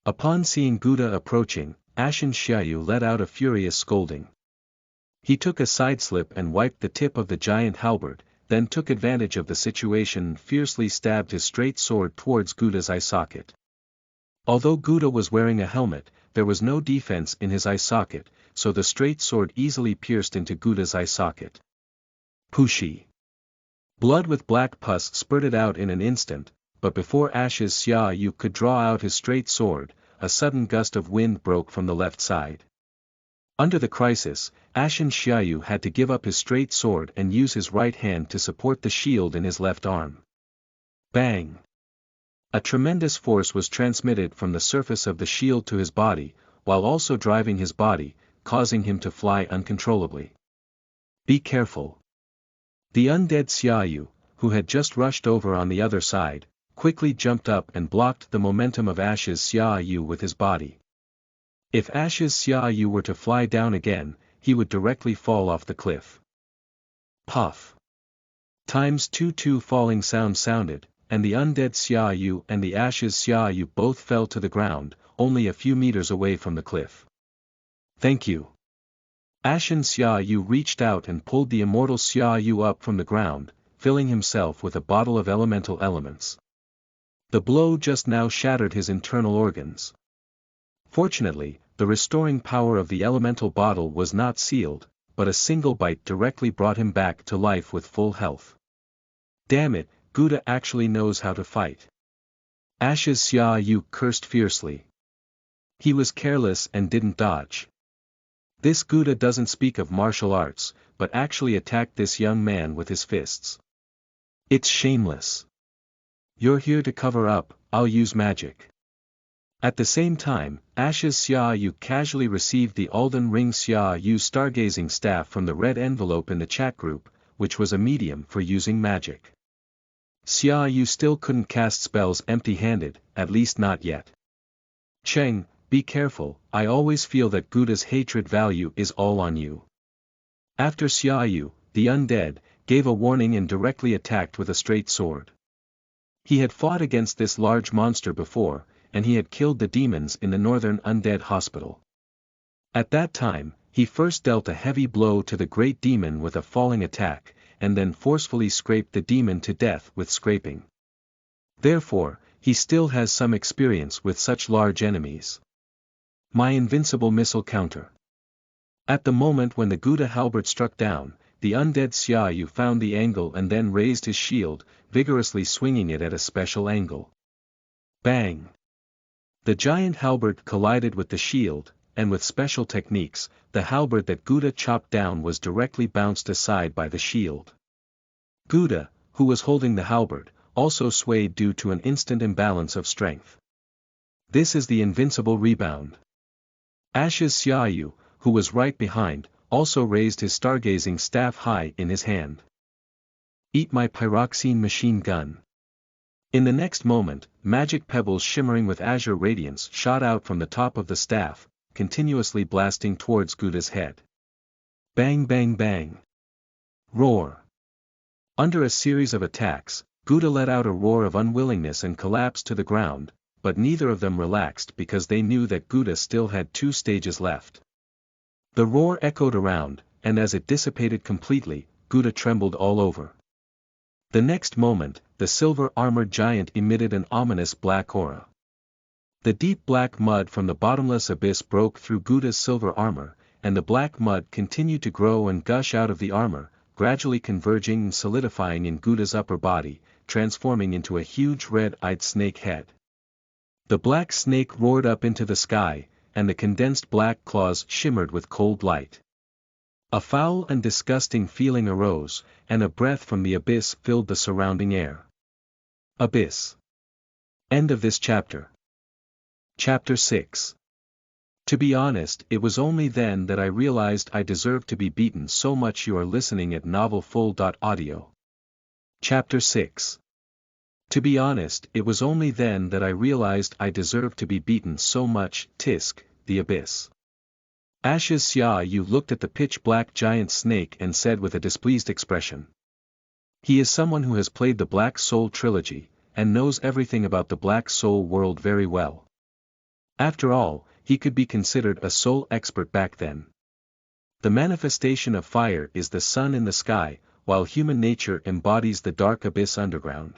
Upon seeing Guda approaching, Ashen Xia Yu let out a furious scolding. He took a sideslip and wiped the tip of the giant halberd, then took advantage of the situation and fiercely stabbed his straight sword towards Guda's eye socket. Although Guda was wearing a helmet, there was no defense in his eye socket, so the straight sword easily pierced into Guda's eye socket. Pooshie! Blood with black pus spurted out in an instant, but before Ashes Xia Yu could draw out his straight sword, a sudden gust of wind broke from the left side. Under the crisis, Ashen Xia Yu had to give up his straight sword and use his right hand to support the shield in his left arm. Bang! A tremendous force was transmitted from the surface of the shield to his body, while also driving his body, causing him to fly uncontrollably. Be careful! The undead Xia Yu, who had just rushed over on the other side, quickly jumped up and blocked the momentum of Ashes Xia Yu with his body. If Ashes Xia Yu were to fly down again, he would directly fall off the cliff. Puff! Times 2 falling sound sounded, and the undead Xia Yu and the Ashes Xia Yu both fell to the ground, only a few meters away from the cliff. Thank you. Ashen Xia Yu reached out and pulled the immortal Xia Yu up from the ground, filling himself with a bottle of elemental elements. The blow just now shattered his internal organs. Fortunately, the restoring power of the elemental bottle was not sealed, but a single bite directly brought him back to life with full health. Damn it, Guda actually knows how to fight. Ashes Xia Yu cursed fiercely. He was careless and didn't dodge. This Guda doesn't speak of martial arts, but actually attacked this young man with his fists. It's shameless. You're here to cover up, I'll use magic. At the same time, Ashes Xia Yu casually received the Alden Ring Xia Yu stargazing staff from the red envelope in the chat group, which was a medium for using magic. Xia Yu still couldn't cast spells empty-handed, at least not yet. Cheng, be careful, I always feel that Guda's hatred value is all on you. After Xia Yu, the undead, gave a warning and directly attacked with a straight sword. He had fought against this large monster before, and he had killed the demons in the northern undead hospital. At that time, he first dealt a heavy blow to the great demon with a falling attack, and then forcefully scraped the demon to death with scraping. Therefore, he still has some experience with such large enemies. My invincible missile counter. At the moment when the Guda halberd struck down, the undead Xia Yu found the angle and then raised his shield, vigorously swinging it at a special angle. Bang! The giant halberd collided with the shield, and with special techniques, the halberd that Guda chopped down was directly bounced aside by the shield. Guda, who was holding the halberd, also swayed due to an instant imbalance of strength. This is the invincible rebound. Ashes Xia Yu, who was right behind, also raised his stargazing staff high in his hand. Eat my pyroxene machine gun. In the next moment, magic pebbles shimmering with azure radiance shot out from the top of the staff, continuously blasting towards Guda's head. Bang bang bang. Roar. Under a series of attacks, Guda let out a roar of unwillingness and collapsed to the ground, but neither of them relaxed because they knew that Guda still had 2 stages left. The roar echoed around, and as it dissipated completely, Guda trembled all over. The next moment, the silver-armored giant emitted an ominous black aura. The deep black mud from the bottomless abyss broke through Guda's silver armor, and the black mud continued to grow and gush out of the armor, gradually converging and solidifying in Guda's upper body, transforming into a huge red-eyed snake head. The black snake roared up into the sky, and the condensed black claws shimmered with cold light. A foul and disgusting feeling arose, and a breath from the abyss filled the surrounding air. Abyss. End of this chapter. Chapter 6. To be honest, it was only then that I realized I deserved to be beaten so much. You are listening at novelfull.audio. Chapter 6. To be honest, it was only then that I realized I deserved to be beaten so much. Tisk, the abyss. Ashes Xia Yu looked at the pitch-black giant snake and said with a displeased expression. He is someone who has played the Black Soul trilogy, and knows everything about the Black Soul world very well. After all, he could be considered a soul expert back then. The manifestation of fire is the sun in the sky, while human nature embodies the dark abyss underground.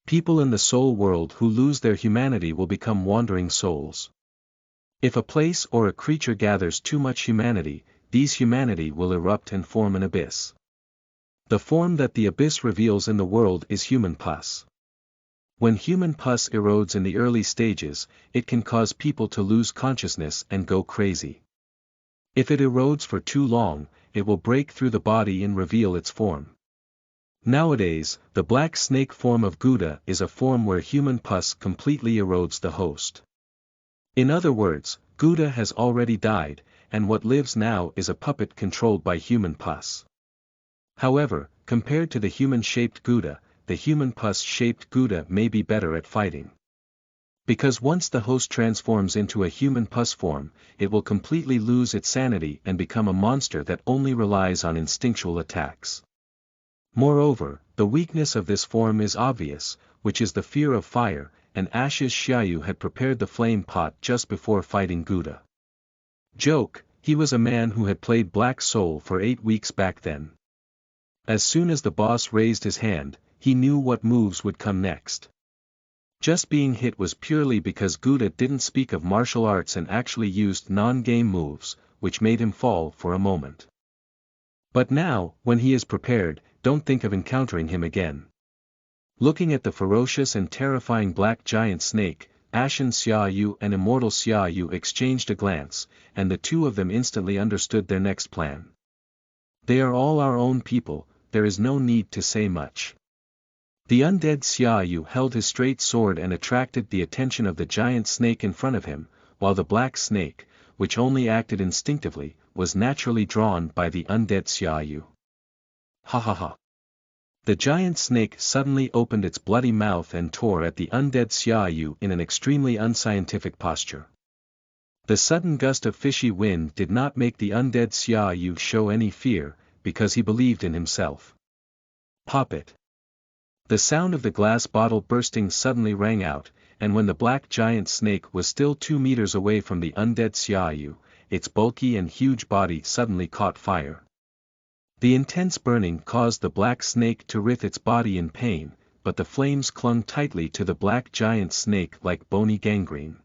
People in the soul world who lose their humanity will become wandering souls. If a place or a creature gathers too much humanity, these humanity will erupt and form an abyss. The form that the abyss reveals in the world is human pus. When human pus erodes in the early stages, it can cause people to lose consciousness and go crazy. If it erodes for too long, it will break through the body and reveal its form. Nowadays, the black snake form of Guda is a form where human pus completely erodes the host. In other words, Guda has already died, and what lives now is a puppet controlled by human pus. However, compared to the human-shaped Guda, the human pus-shaped Guda may be better at fighting. Because once the host transforms into a human pus form, it will completely lose its sanity and become a monster that only relies on instinctual attacks. Moreover, the weakness of this form is obvious, which is the fear of fire, and Ashes Xia Yu had prepared the flame pot just before fighting Guda. Joke, he was a man who had played Black Soul for 8 weeks back then. As soon as the boss raised his hand, he knew what moves would come next. Just being hit was purely because Guda didn't speak of martial arts and actually used non-game moves, which made him fall for a moment. But now, when he is prepared, don't think of encountering him again. Looking at the ferocious and terrifying black giant snake, Ashen Xia Yu and Immortal Xia Yu exchanged a glance, and the two of them instantly understood their next plan. They are all our own people, there is no need to say much. The undead Xia Yu held his straight sword and attracted the attention of the giant snake in front of him, while the black snake, which only acted instinctively, was naturally drawn by the undead Xia Yu. Ha ha ha. The giant snake suddenly opened its bloody mouth and tore at the undead Xia Yu in an extremely unscientific posture. The sudden gust of fishy wind did not make the undead Xia Yu show any fear, because he believed in himself. Pop it. The sound of the glass bottle bursting suddenly rang out, and when the black giant snake was still 2 meters away from the undead Xia Yu, its bulky and huge body suddenly caught fire. The intense burning caused the black snake to writhe its body in pain, but the flames clung tightly to the black giant snake like bony gangrene.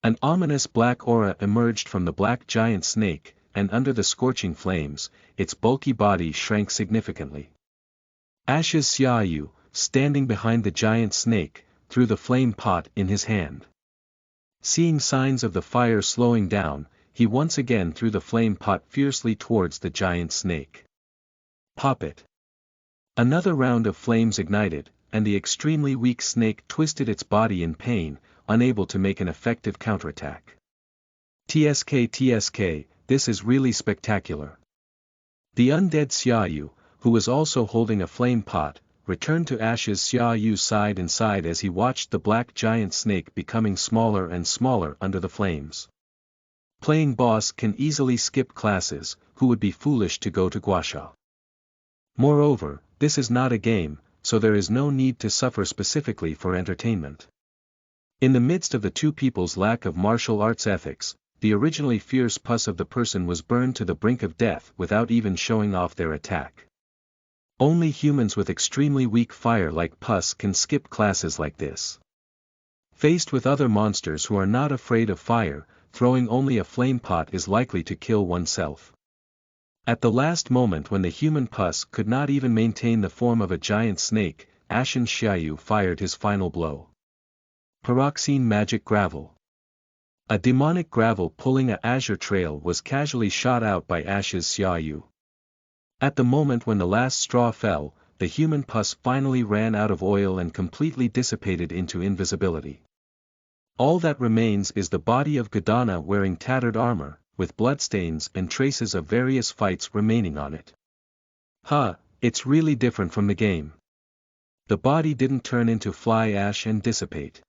An ominous black aura emerged from the black giant snake, and under the scorching flames, its bulky body shrank significantly. Ashes Xia Yu, standing behind the giant snake, threw the flame pot in his hand. Seeing signs of the fire slowing down, he once again threw the flame pot fiercely towards the giant snake. Pop it. Another round of flames ignited, and the extremely weak snake twisted its body in pain, unable to make an effective counterattack. TSK, this is really spectacular. The undead Xia Yu, who was also holding a flame pot, returned to Ashes Xia Yu's side and sighed as he watched the black giant snake becoming smaller and smaller under the flames. Playing boss can easily skip classes, who would be foolish to go to Guasha. Moreover, this is not a game, so there is no need to suffer specifically for entertainment. In the midst of the two people's lack of martial arts ethics, the originally fierce pus of the person was burned to the brink of death without even showing off their attack. Only humans with extremely weak fire-like pus can skip classes like this. Faced with other monsters who are not afraid of fire, throwing only a flame pot is likely to kill oneself. At the last moment when the human pus could not even maintain the form of a giant snake, Ashen Xia Yu fired his final blow. Pyroxene magic gravel. A demonic gravel pulling a azure trail was casually shot out by Ash's Xia Yu. At the moment when the last straw fell, the human pus finally ran out of oil and completely dissipated into invisibility. All that remains is the body of Guda wearing tattered armor, with bloodstains and traces of various fights remaining on it. It's really different from the game. The body didn't turn into fly ash and dissipate.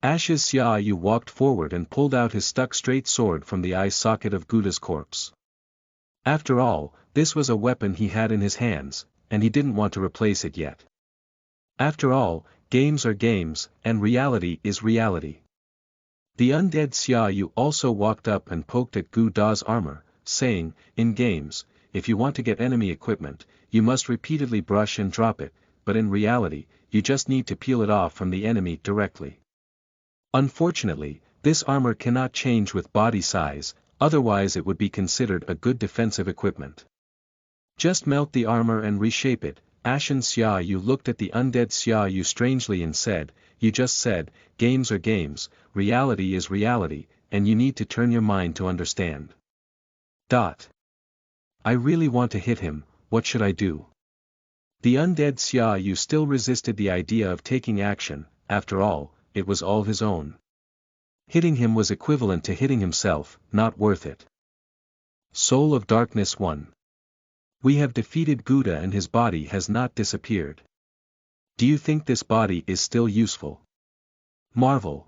Ash's Xia Yu walked forward and pulled out his stuck-straight sword from the eye socket of Guda's corpse. After all, this was a weapon he had in his hands, and he didn't want to replace it yet. After all, games are games, and reality is reality. The undead Xia Yu also walked up and poked at Guda's armor, saying, "In games, if you want to get enemy equipment, you must repeatedly brush and drop it, but in reality, you just need to peel it off from the enemy directly. Unfortunately, this armor cannot change with body size, otherwise it would be considered a good defensive equipment. Just melt the armor and reshape it." Ashen Xia Yu looked at the undead Xia Yu strangely and said, "You just said, games are games, reality is reality, and you need to turn your mind to understand." I really want to hit him, what should I do? The undead Xia Yu still resisted the idea of taking action, after all, it was all his own. Hitting him was equivalent to hitting himself, not worth it. Soul of Darkness 1. We have defeated Guda and his body has not disappeared. Do you think this body is still useful? Marvel.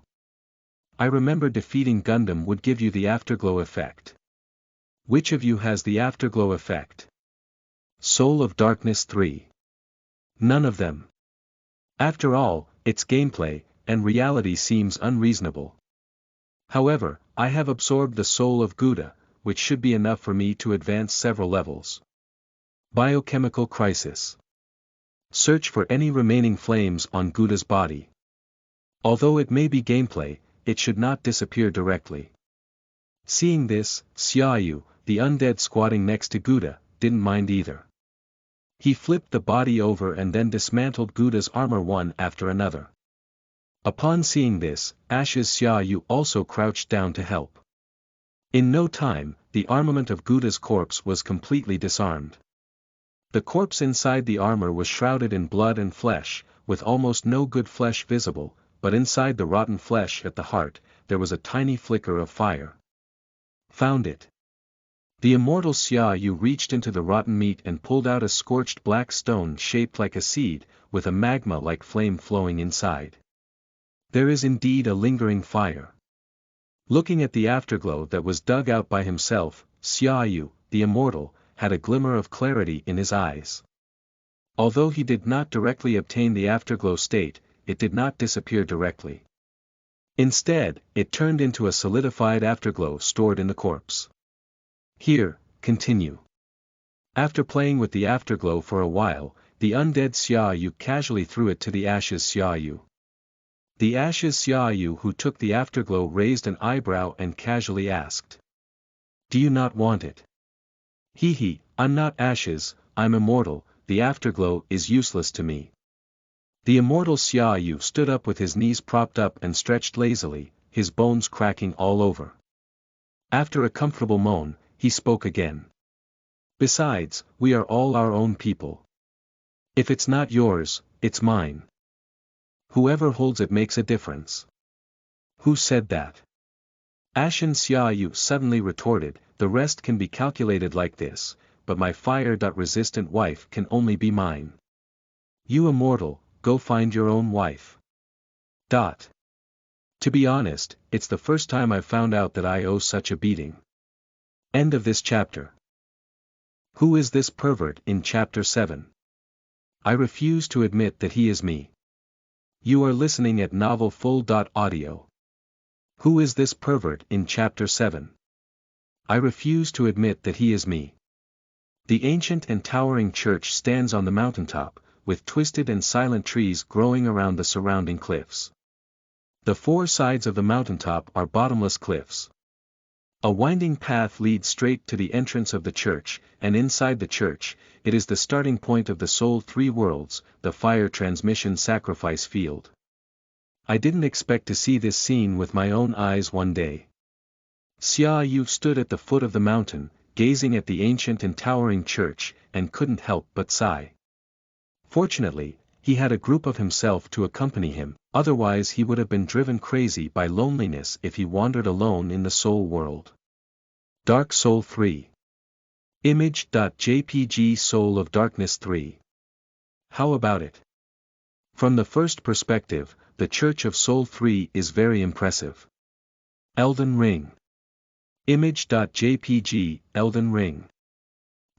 I remember defeating Gundam would give you the afterglow effect. Which of you has the afterglow effect? Soul of Darkness 3. None of them. After all, it's gameplay, and reality seems unreasonable. However, I have absorbed the soul of Guda, which should be enough for me to advance several levels. Biochemical crisis. Search for any remaining flames on Guda's body. Although it may be gameplay, it should not disappear directly. Seeing this, Xia Yu, the undead squatting next to Guda, didn't mind either. He flipped the body over and then dismantled Guda's armor one after another. Upon seeing this, Ash's Xia Yu also crouched down to help. In no time, the armament of Guda's corpse was completely disarmed. The corpse inside the armor was shrouded in blood and flesh, with almost no good flesh visible, but inside the rotten flesh at the heart, there was a tiny flicker of fire. Found it. The Immortal Xia Yu reached into the rotten meat and pulled out a scorched black stone shaped like a seed, with a magma-like flame flowing inside. There is indeed a lingering fire. Looking at the afterglow that was dug out by himself, Xia Yu, the Immortal, had a glimmer of clarity in his eyes. Although he did not directly obtain the afterglow state, it did not disappear directly. Instead, it turned into a solidified afterglow stored in the corpse. Here, continue. After playing with the afterglow for a while, the undead Xia Yu casually threw it to the Ashes Xia Yu. The Ashes Xia Yu who took the afterglow raised an eyebrow and casually asked. "Do you not want it?" Hee, I'm not Ashes, I'm immortal, the afterglow is useless to me." The Immortal Xia Yu stood up with his knees propped up and stretched lazily, his bones cracking all over. After a comfortable moan, he spoke again. "Besides, we are all our own people. If it's not yours, it's mine. Whoever holds it makes a difference." "Who said that?" Ashen Xia Yu suddenly retorted, "The rest can be calculated like this, but my fire-resistant wife can only be mine. You immortal, go find your own wife." To be honest, it's the first time I've found out that I owe such a beating. End of this chapter. Who is this pervert in Chapter 7? I refuse to admit that he is me. You are listening at novelfull.audio. Who is this pervert in Chapter 7? I refuse to admit that he is me. The ancient and towering church stands on the mountaintop, with twisted and silent trees growing around the surrounding cliffs. The four sides of the mountaintop are bottomless cliffs. A winding path leads straight to the entrance of the church, and inside the church, it is the starting point of the Soul Three Worlds, the fire transmission sacrifice field. I didn't expect to see this scene with my own eyes one day. Xia Yu stood at the foot of the mountain, gazing at the ancient and towering church, and couldn't help but sigh. Fortunately, he had a group of himself to accompany him, otherwise he would have been driven crazy by loneliness if he wandered alone in the soul world. Dark Soul 3. Image.jpg Soul of Darkness 3. How about it? From the first perspective, the Church of Soul 3 is very impressive. Elden Ring. Image.jpg Elden Ring.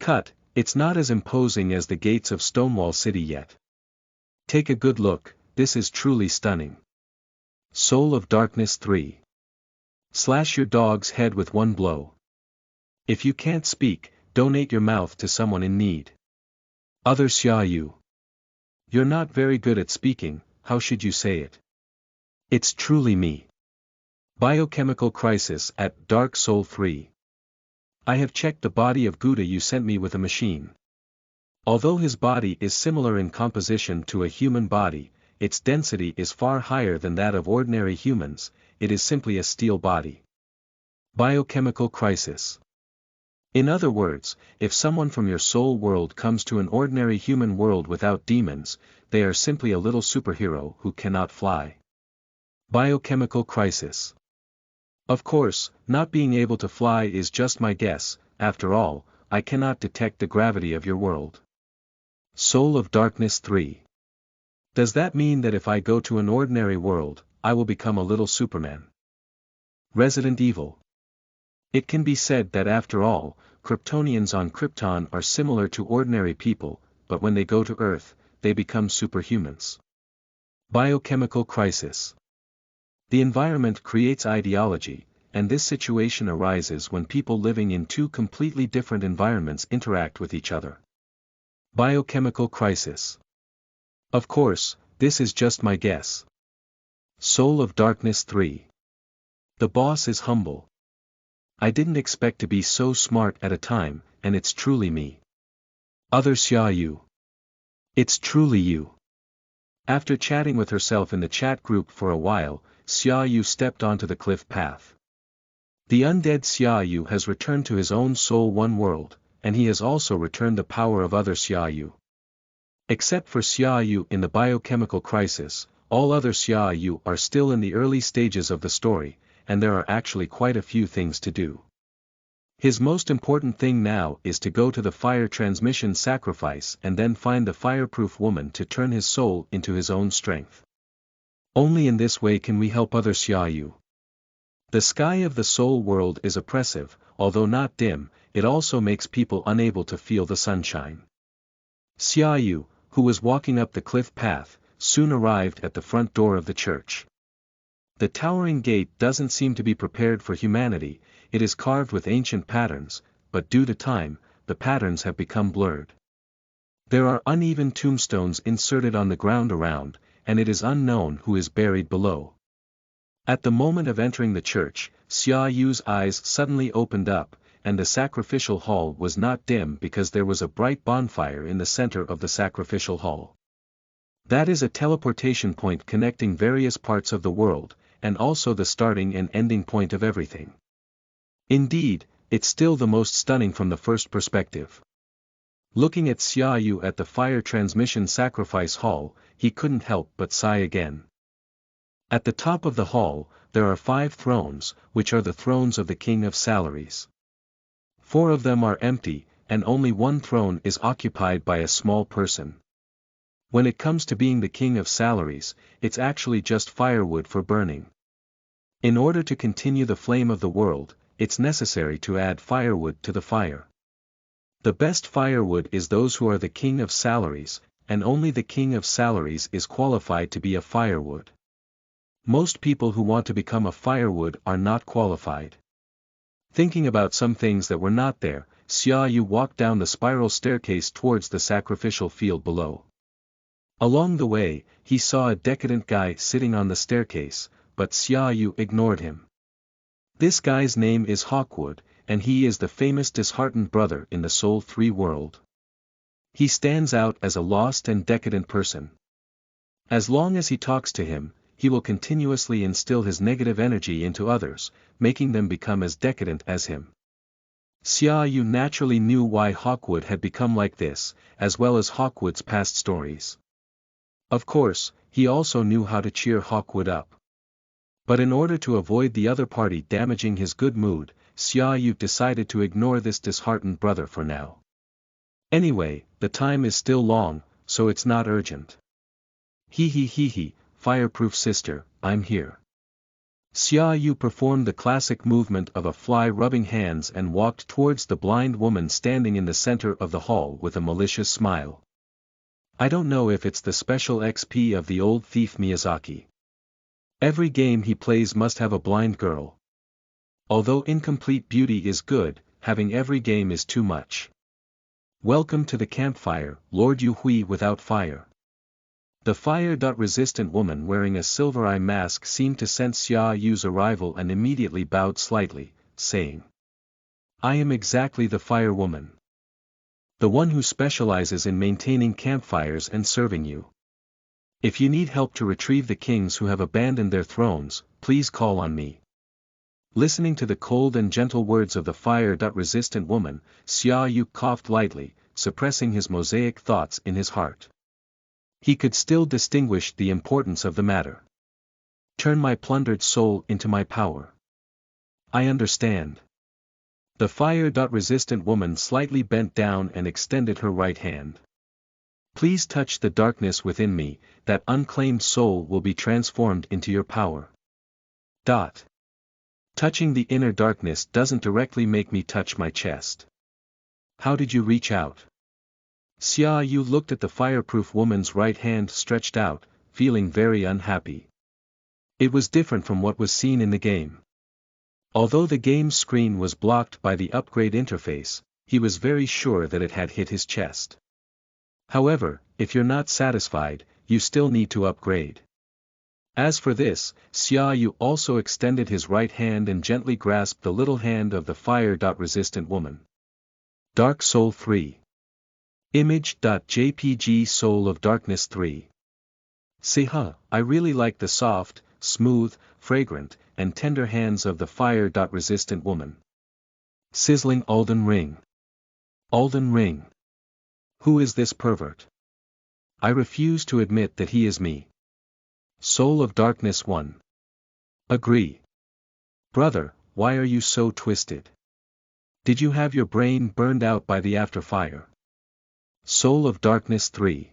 Cut, it's not as imposing as the gates of Stonewall City yet. Take a good look, this is truly stunning. Soul of Darkness 3. Slash your dog's head with one blow. If you can't speak, donate your mouth to someone in need. Other Xia Yu. You're not very good at speaking, how should you say it? It's truly me. Biochemical Crisis at Dark Soul 3. I have checked the body of Guda you sent me with a machine. Although his body is similar in composition to a human body, its density is far higher than that of ordinary humans, it is simply a steel body. Biochemical Crisis. In other words, if someone from your soul world comes to an ordinary human world without demons, they are simply a little superhero who cannot fly. Biochemical Crisis. Of course, not being able to fly is just my guess, after all, I cannot detect the gravity of your world. Soul of Darkness 3. Does that mean that if I go to an ordinary world, I will become a little Superman? Resident Evil. It can be said that after all, Kryptonians on Krypton are similar to ordinary people, but when they go to Earth, they become superhumans. Biochemical Crisis. The environment creates ideology, and this situation arises when people living in two completely different environments interact with each other. Biochemical Crisis. Of course, this is just my guess. Soul of Darkness 3. The boss is humble. I didn't expect to be so smart at a time, and it's truly me. Other Xia Yu. It's truly you. After chatting with herself in the chat group for a while, Xia Yu stepped onto the cliff path. The undead Xia Yu has returned to his own Soul One world, and he has also returned the power of other Xia Yu. Except for Xia Yu in the biochemical crisis, all other Xia Yu are still in the early stages of the story, and there are actually quite a few things to do. His most important thing now is to go to the fire transmission sacrifice and then find the fireproof woman to turn his soul into his own strength. Only in this way can we help other Xia Yu. The sky of the soul world is oppressive, although not dim, it also makes people unable to feel the sunshine. Xia Yu, who was walking up the cliff path, soon arrived at the front door of the church. The towering gate doesn't seem to be prepared for humanity, it is carved with ancient patterns, but due to time, the patterns have become blurred. There are uneven tombstones inserted on the ground around, and it is unknown who is buried below. At the moment of entering the church, Xia Yu's eyes suddenly opened up, and the sacrificial hall was not dim because there was a bright bonfire in the center of the sacrificial hall. That is a teleportation point connecting various parts of the world, and also the starting and ending point of everything. Indeed, it's still the most stunning from the first perspective. Looking at Xia Yu at the fire transmission sacrifice hall, he couldn't help but sigh again. At the top of the hall, there are 5 thrones, which are the thrones of the King of Salaries. 4 of them are empty, and only 1 throne is occupied by a small person. When it comes to being the King of Salaries, it's actually just firewood for burning. In order to continue the flame of the world, it's necessary to add firewood to the fire. The best firewood is those who are the King of Salaries, and only the King of Salaries is qualified to be a firewood. Most people who want to become a firewood are not qualified. Thinking about some things that were not there, Xia Yu walked down the spiral staircase towards the sacrificial field below. Along the way, he saw a decadent guy sitting on the staircase, but Xia Yu ignored him. This guy's name is Hawkwood, and he is the famous disheartened brother in the Soul 3 world. He stands out as a lost and decadent person. As long as he talks to him, he will continuously instill his negative energy into others, making them become as decadent as him. Xia Yu naturally knew why Hawkwood had become like this, as well as Hawkwood's past stories. Of course, he also knew how to cheer Hawkwood up. But in order to avoid the other party damaging his good mood, Xia Yu decided to ignore this disheartened brother for now. Anyway, the time is still long, so it's not urgent. Hee, fireproof sister, I'm here. Xia Yu performed the classic movement of a fly rubbing hands and walked towards the blind woman standing in the center of the hall with a malicious smile. I don't know if it's the special XP of the old thief Miyazaki. Every game he plays must have a blind girl. Although incomplete beauty is good, having every game is too much. Welcome to the campfire, Lord Yu Hui without fire. The fire-resistant woman wearing a silver eye mask seemed to sense Xia Yu's arrival and immediately bowed slightly, saying, I am exactly the fire woman. The one who specializes in maintaining campfires and serving you. If you need help to retrieve the kings who have abandoned their thrones, please call on me. Listening to the cold and gentle words of the fire-resistant woman, Xia Yu coughed lightly, suppressing his mosaic thoughts in his heart. He could still distinguish the importance of the matter. Turn my plundered soul into my power. I understand. The fire-resistant woman slightly bent down and extended her right hand. Please touch the darkness within me, that unclaimed soul will be transformed into your power. Touching the inner darkness doesn't directly make me touch my chest. How did you reach out? Xia Yu looked at the fireproof woman's right hand stretched out, feeling very unhappy. It was different from what was seen in the game. Although the game's screen was blocked by the upgrade interface, he was very sure that it had hit his chest. However, if you're not satisfied, you still need to upgrade. As for this, Xia Yu also extended his right hand and gently grasped the little hand of the fire-resistant woman. Dark Soul 3. Image.jpg Soul of Darkness 3. I really like the soft, smooth, fragrant, and tender hands of the fire-resistant woman. Sizzling Alden ring. Alden ring. Who is this pervert? I refuse to admit that he is me. Soul of Darkness 1. Agree. Brother, why are you so twisted? Did you have your brain burned out by the afterfire? Soul of Darkness 3.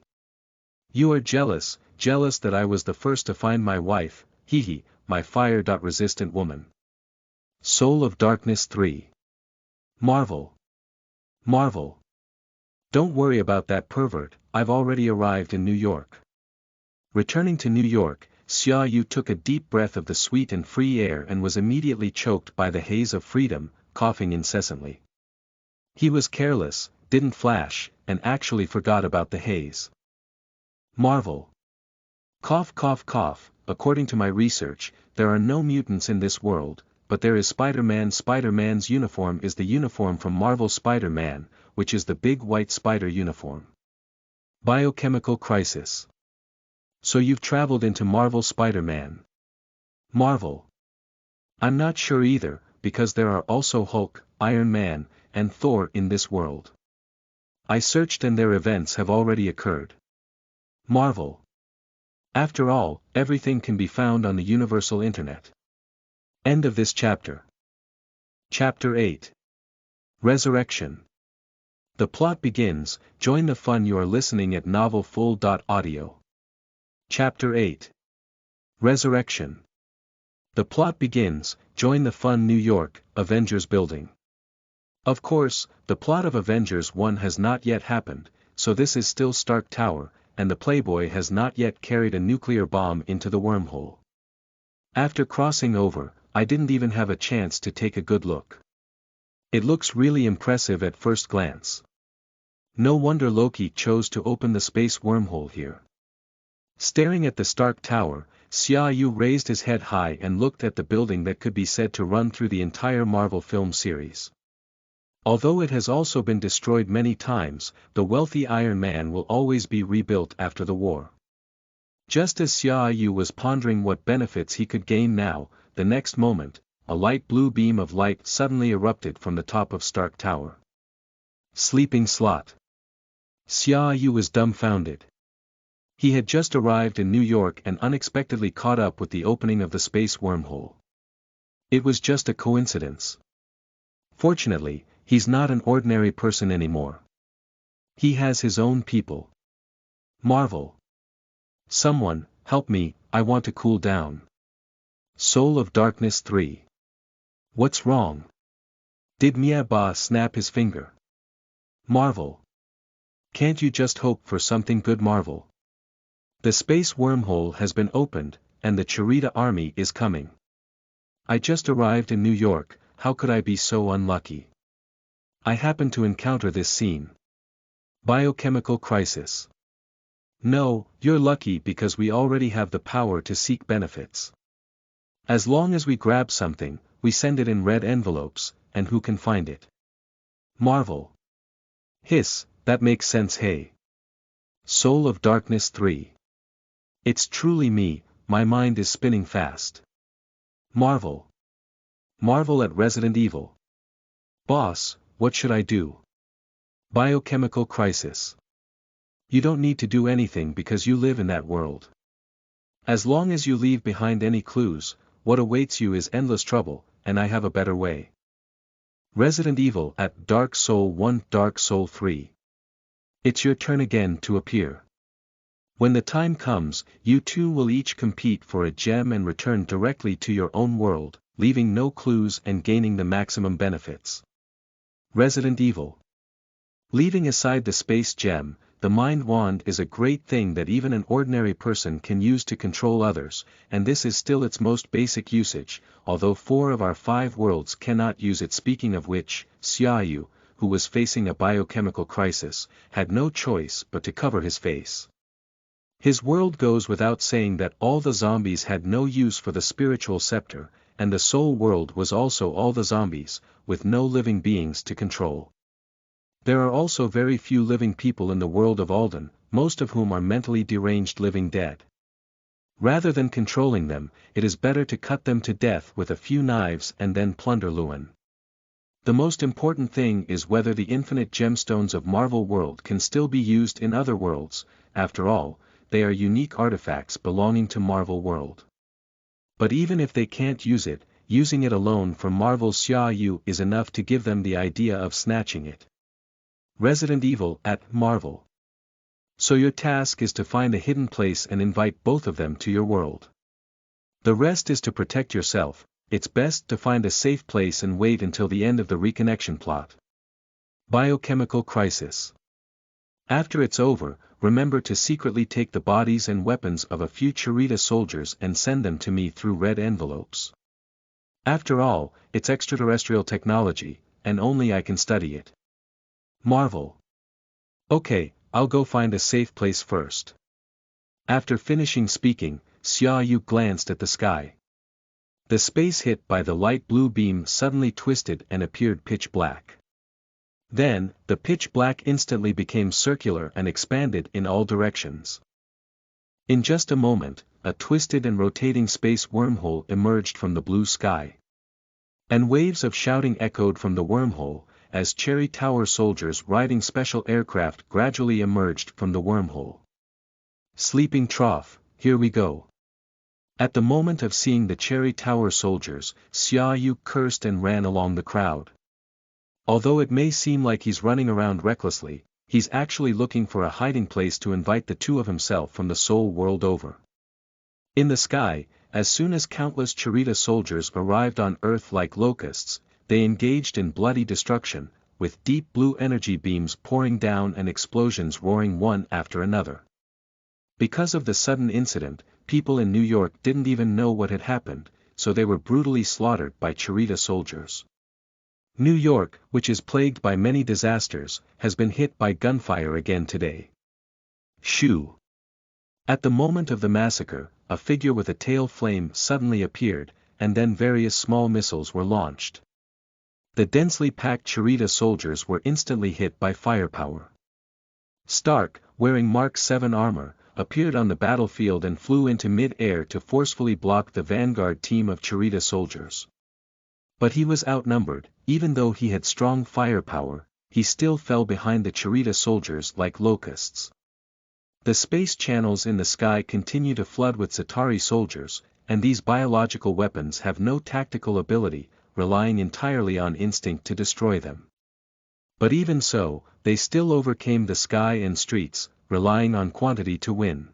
You are jealous that I was the first to find my wife, my fire-resistant woman. Soul of Darkness 3. Marvel. Don't worry about that pervert, I've already arrived in New York. Returning to New York, Xia Yu took a deep breath of the sweet and free air and was immediately choked by the haze of freedom, coughing incessantly. He was careless, didn't flash, and actually forgot about the haze. Marvel. Cough. According to my research, there are no mutants in this world, but there is Spider-Man. Spider-Man's uniform is the uniform from Marvel Spider-Man, which is the big white spider uniform. Biochemical crisis. So you've traveled into Marvel Spider-Man. Marvel. I'm not sure either, because there are also Hulk, Iron Man, and Thor in this world. I searched and their events have already occurred. Marvel. After all, everything can be found on the universal internet. End of this chapter. Chapter 8. Resurrection. The plot begins, join the fun. You are listening at novelfull.audio. Chapter 8. Resurrection. The plot begins, join the fun. New York, Avengers Building. Of course, the plot of Avengers 1 has not yet happened, so this is still Stark Tower, and the Playboy has not yet carried a nuclear bomb into the wormhole. After crossing over, I didn't even have a chance to take a good look. It looks really impressive at first glance. No wonder Loki chose to open the space wormhole here. Staring at the Stark Tower, Xia Yu raised his head high and looked at the building that could be said to run through the entire Marvel film series. Although it has also been destroyed many times, the wealthy Iron Man will always be rebuilt after the war. Just as Xia Yu was pondering what benefits he could gain now, the next moment, a light blue beam of light suddenly erupted from the top of Stark Tower. Sleeping slot. Xia Yu was dumbfounded. He had just arrived in New York and unexpectedly caught up with the opening of the space wormhole. It was just a coincidence. Fortunately, he's not an ordinary person anymore. He has his own people. Marvel. Someone, help me, I want to cool down. Soul of Darkness 3. What's wrong? Did Mia Ba snap his finger? Marvel. Can't you just hope for something good, Marvel? The space wormhole has been opened, and the Charita army is coming. I just arrived in New York, how could I be so unlucky? I happened to encounter this scene. Biochemical crisis. No, you're lucky because we already have the power to seek benefits. As long as we grab something, we send it in red envelopes, and who can find it? Marvel. Hiss, that makes sense, hey. Soul of Darkness 3. It's truly me, my mind is spinning fast. Marvel. Marvel at Resident Evil. Boss, what should I do? Biochemical crisis. You don't need to do anything because you live in that world. As long as you leave behind any clues, what awaits you is endless trouble, and I have a better way. Resident Evil at Dark Soul 1, Dark Soul 3. It's your turn again to appear. When the time comes, you two will each compete for a gem and return directly to your own world, leaving no clues and gaining the maximum benefits. Resident Evil. Leaving aside the space gem, the mind wand is a great thing that even an ordinary person can use to control others, and this is still its most basic usage, although 4 of our 5 worlds cannot use it. Speaking of which, Xia Yu, who was facing a biochemical crisis, had no choice but to cover his face. His world goes without saying that all the zombies had no use for the spiritual scepter, and the soul world was also all the zombies, with no living beings to control. There are also very few living people in the world of Alden, most of whom are mentally deranged living dead. Rather than controlling them, it is better to cut them to death with a few knives and then plunder Lewin. The most important thing is whether the infinite gemstones of Marvel World can still be used in other worlds. After all, they are unique artifacts belonging to Marvel World. But even if they can't use it, using it alone from Marvel's Xia Yu is enough to give them the idea of snatching it. Resident Evil at Marvel. So your task is to find a hidden place and invite both of them to your world. The rest is to protect yourself. It's best to find a safe place and wait until the end of the reconnection plot. Biochemical crisis. After it's over, remember to secretly take the bodies and weapons of a few Charita soldiers and send them to me through red envelopes. After all, it's extraterrestrial technology, and only I can study it. Marvel. Okay, I'll go find a safe place first. After finishing speaking, Xia Yu glanced at the sky. The space hit by the light blue beam suddenly twisted and appeared pitch black. Then, the pitch black instantly became circular and expanded in all directions. In just a moment, a twisted and rotating space wormhole emerged from the blue sky. And waves of shouting echoed from the wormhole, as Cherry Tower soldiers riding special aircraft gradually emerged from the wormhole. Sleeping trough, here we go. At the moment of seeing the Cherry Tower soldiers, Xia Yu cursed and ran along the crowd. Although it may seem like he's running around recklessly, he's actually looking for a hiding place to invite the two of himself from the soul world over. In the sky, as soon as countless Charita soldiers arrived on Earth like locusts, they engaged in bloody destruction, with deep blue energy beams pouring down and explosions roaring one after another. Because of the sudden incident, people in New York didn't even know what had happened, so they were brutally slaughtered by Charita soldiers. New York, which is plagued by many disasters, has been hit by gunfire again today. Shoo! At the moment of the massacre, a figure with a tail flame suddenly appeared, and then various small missiles were launched. The densely packed Charita soldiers were instantly hit by firepower. Stark, wearing Mark 7 armor, appeared on the battlefield and flew into mid-air to forcefully block the vanguard team of Chirita soldiers. But he was outnumbered. Even though he had strong firepower, he still fell behind the Chirita soldiers like locusts. The space channels in the sky continue to flood with Za'Tari soldiers, and these biological weapons have no tactical ability, relying entirely on instinct to destroy them. But even so, they still overcame the sky and streets, relying on quantity to win.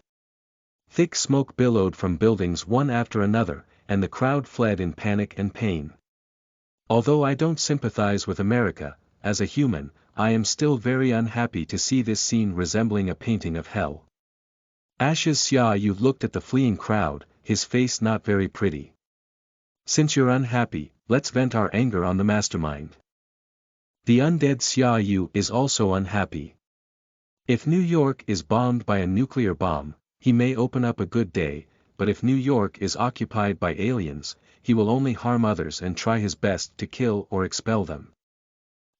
Thick smoke billowed from buildings one after another, and the crowd fled in panic and pain. Although I don't sympathize with America, as a human, I am still very unhappy to see this scene resembling a painting of hell. Ashes Xia Yu looked at the fleeing crowd, his face not very pretty. Since you're unhappy, let's vent our anger on the mastermind. The undead Xia Yu is also unhappy. If New York is bombed by a nuclear bomb, he may open up a good day, but if New York is occupied by aliens, he will only harm others and try his best to kill or expel them.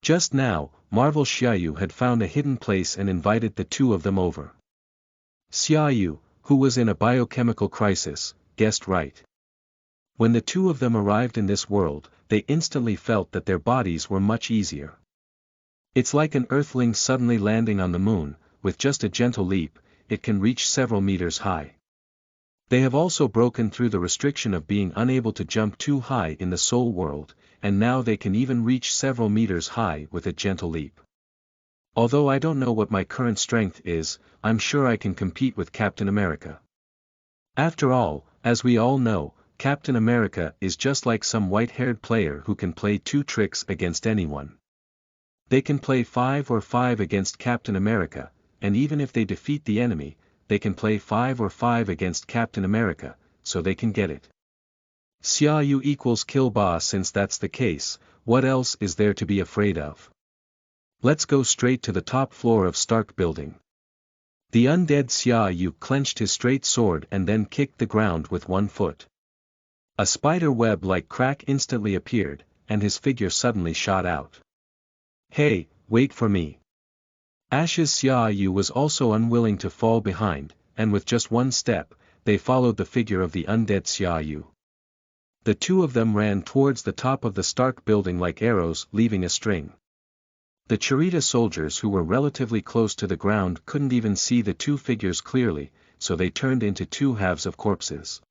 Just now, Marvel Xia Yu had found a hidden place and invited the two of them over. Xia Yu, who was in a biochemical crisis, guessed right. When the two of them arrived in this world, they instantly felt that their bodies were much easier. It's like an earthling suddenly landing on the moon. With just a gentle leap, it can reach several meters high. They have also broken through the restriction of being unable to jump too high in the soul world, and now they can even reach several meters high with a gentle leap. Although I don't know what my current strength is, I'm sure I can compete with Captain America. After all, as we all know, Captain America is just like some white-haired player who can play 2 tricks against anyone. They can play 5 or 5 against Captain America, and even if they defeat the enemy, they can play 5 or 5 against Captain America, so they can get it. Xia Yu equals kill boss. Since that's the case, what else is there to be afraid of? Let's go straight to the top floor of Stark Building. The undead Xia Yu clenched his straight sword and then kicked the ground with one foot. A spider web-like crack instantly appeared, and his figure suddenly shot out. Hey, wait for me. Ashes Xia Yu was also unwilling to fall behind, and with just one step, they followed the figure of the undead Xia Yu. The two of them ran towards the top of the Stark Building like arrows leaving a string. The Chirita soldiers who were relatively close to the ground couldn't even see the two figures clearly, so they turned into 2 halves of corpses.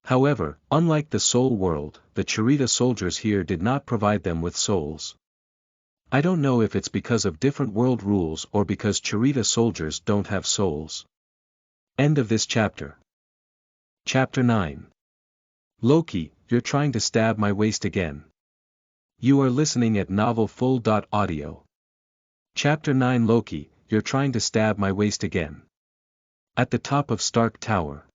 However, unlike the soul world, the Chirita soldiers here did not provide them with souls. I don't know if it's because of different world rules or because Chirita soldiers don't have souls. End of this chapter. Chapter 9. Loki, you're trying to stab my waist again. You are listening at novelfull.audio. Chapter 9. Loki, you're trying to stab my waist again. At the top of Stark Tower.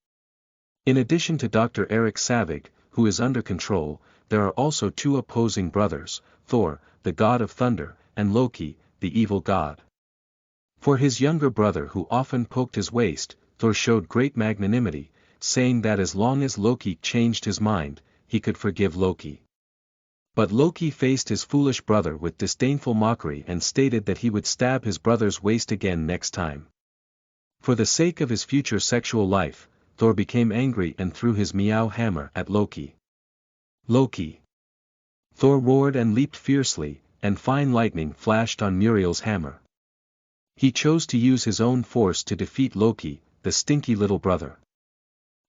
In addition to Dr. Eric Savig, who is under control, there are also 2 opposing brothers, Thor, the god of thunder, and Loki, the evil god. For his younger brother who often poked his waist, Thor showed great magnanimity, saying that as long as Loki changed his mind, he could forgive Loki. But Loki faced his foolish brother with disdainful mockery and stated that he would stab his brother's waist again next time. For the sake of his future sexual life, Thor became angry and threw his meow hammer at Loki. Loki! Thor roared and leaped fiercely, and fine lightning flashed on Muriel's hammer. He chose to use his own force to defeat Loki, the stinky little brother.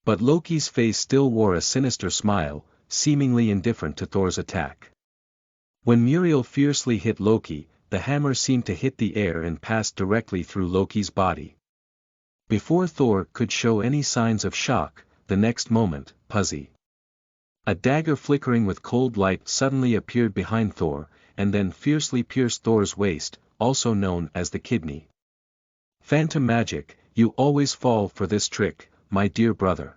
But Loki's face still wore a sinister smile, seemingly indifferent to Thor's attack. When Muriel fiercely hit Loki, the hammer seemed to hit the air and passed directly through Loki's body. Before Thor could show any signs of shock, the next moment, Puzzy. A dagger flickering with cold light suddenly appeared behind Thor, and then fiercely pierced Thor's waist, also known as the kidney. Phantom magic, you always fall for this trick, my dear brother.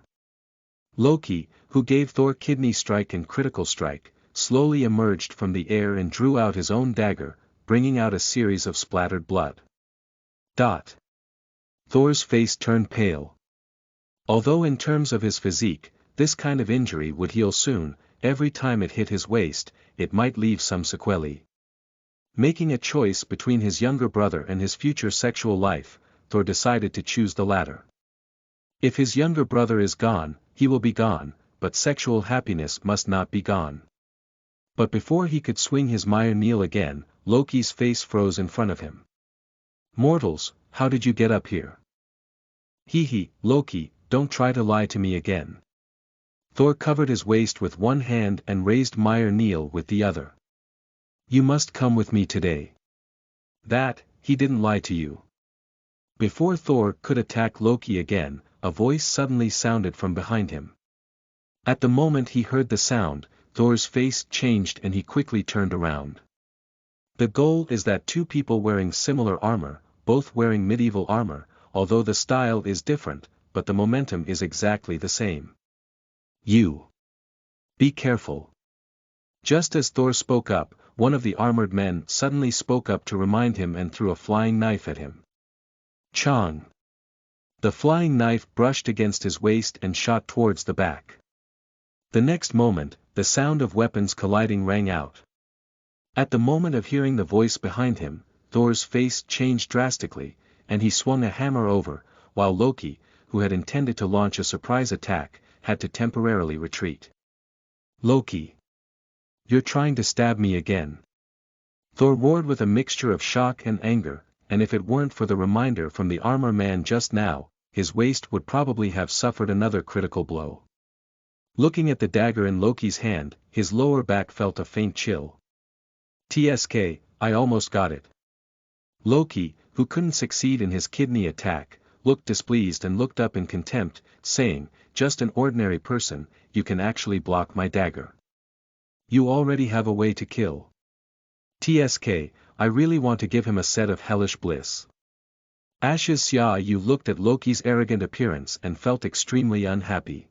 Loki, who gave Thor kidney strike and critical strike, slowly emerged from the air and drew out his own dagger, bringing out a series of splattered blood. Thor's face turned pale. Although in terms of his physique, this kind of injury would heal soon, every time it hit his waist, it might leave some sequelae. Making a choice between his younger brother and his future sexual life, Thor decided to choose the latter. If his younger brother is gone, he will be gone, but sexual happiness must not be gone. But before he could swing his Mjolnir again, Loki's face froze in front of him. Mortals, how did you get up here? Hee, Loki, don't try to lie to me again. Thor covered his waist with one hand and raised Mjolnir with the other. You must come with me today. That, he didn't lie to you. Before Thor could attack Loki again, a voice suddenly sounded from behind him. At the moment he heard the sound, Thor's face changed and he quickly turned around. The goal is that two people wearing similar armor, both wearing medieval armor, although the style is different, but the momentum is exactly the same. You. Be careful. Just as Thor spoke up, one of the armored men suddenly spoke up to remind him and threw a flying knife at him. Chong. The flying knife brushed against his waist and shot towards the back. The next moment, the sound of weapons colliding rang out. At the moment of hearing the voice behind him, Thor's face changed drastically, and he swung a hammer over, while Loki, who had intended to launch a surprise attack, had to temporarily retreat. Loki. You're trying to stab me again. Thor roared with a mixture of shock and anger, and if it weren't for the reminder from the armor man just now, his waist would probably have suffered another critical blow. Looking at the dagger in Loki's hand, his lower back felt a faint chill. TSK, I almost got it. Loki, who couldn't succeed in his kidney attack, looked displeased and looked up in contempt, saying, just an ordinary person, you can actually block my dagger. You already have a way to kill. TSK, I really want to give him a set of hellish bliss. Xia Yu looked at Loki's arrogant appearance and felt extremely unhappy.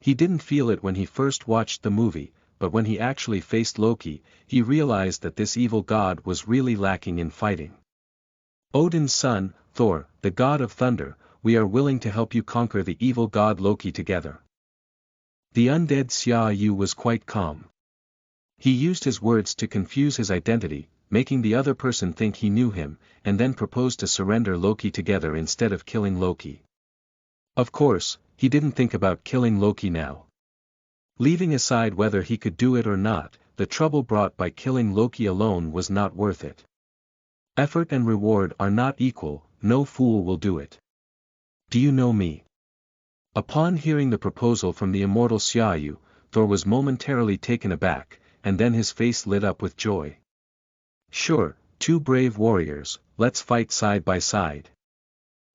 He didn't feel it when he first watched the movie, but when he actually faced Loki, he realized that this evil god was really lacking in fighting. Odin's son, Thor, the god of thunder, we are willing to help you conquer the evil god Loki together. The undead Xia Yu was quite calm. He used his words to confuse his identity, making the other person think he knew him, and then proposed to surrender Loki together instead of killing Loki. Of course, he didn't think about killing Loki now. Leaving aside whether he could do it or not, the trouble brought by killing Loki alone was not worth it. Effort and reward are not equal, no fool will do it. Do you know me? Upon hearing the proposal from the Immortal Xia Yu, Thor was momentarily taken aback, and then his face lit up with joy. Sure, two brave warriors, let's fight side by side.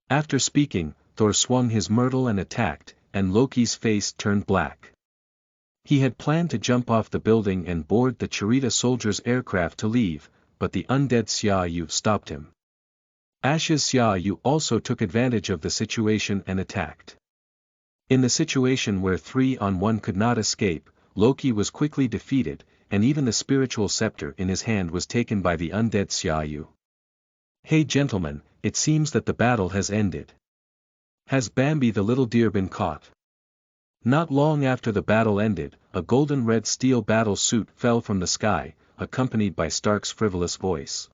After speaking, Thor swung his myrtle and attacked, and Loki's face turned black. He had planned to jump off the building and board the Charita soldiers' aircraft to leave, but the undead Xia Yu stopped him. Xia Yu also took advantage of the situation and attacked. In the situation where 3-on-1 could not escape, Loki was quickly defeated, and even the spiritual scepter in his hand was taken by the undead Xia Yu. Hey gentlemen, it seems that the battle has ended. Has Bambi the little deer been caught? Not long after the battle ended, a golden-red steel battle suit fell from the sky, accompanied by Stark's frivolous voice.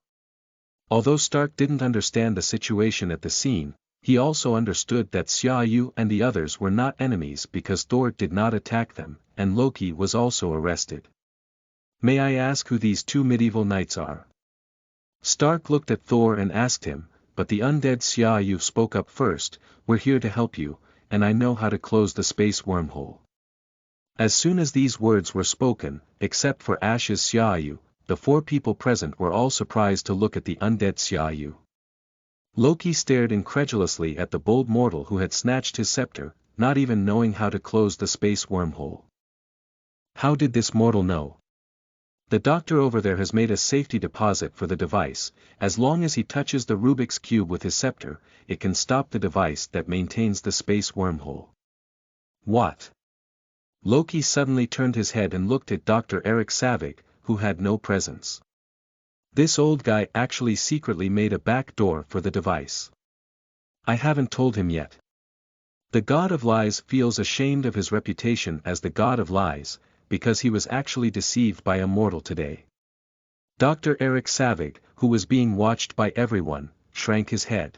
Although Stark didn't understand the situation at the scene, he also understood that Xia Yu and the others were not enemies because Thor did not attack them, and Loki was also arrested. May I ask who these two medieval knights are? Stark looked at Thor and asked him, but the undead Xia Yu spoke up first, we're here to help you, and I know how to close the space wormhole. As soon as these words were spoken, except for Xia Yu, the four people present were all surprised to look at the undead Xia Yu. Loki stared incredulously at the bold mortal who had snatched his scepter, not even knowing how to close the space wormhole. How did this mortal know? The doctor over there has made a safety deposit for the device. As long as he touches the Rubik's Cube with his scepter, it can stop the device that maintains the space wormhole. What? Loki suddenly turned his head and looked at Dr. Eric Savig, who had no presence. This old guy actually secretly made a back door for the device. I haven't told him yet. The God of Lies feels ashamed of his reputation as the God of Lies, because he was actually deceived by a mortal today. Dr. Eric Savig, who was being watched by everyone, shrank his head.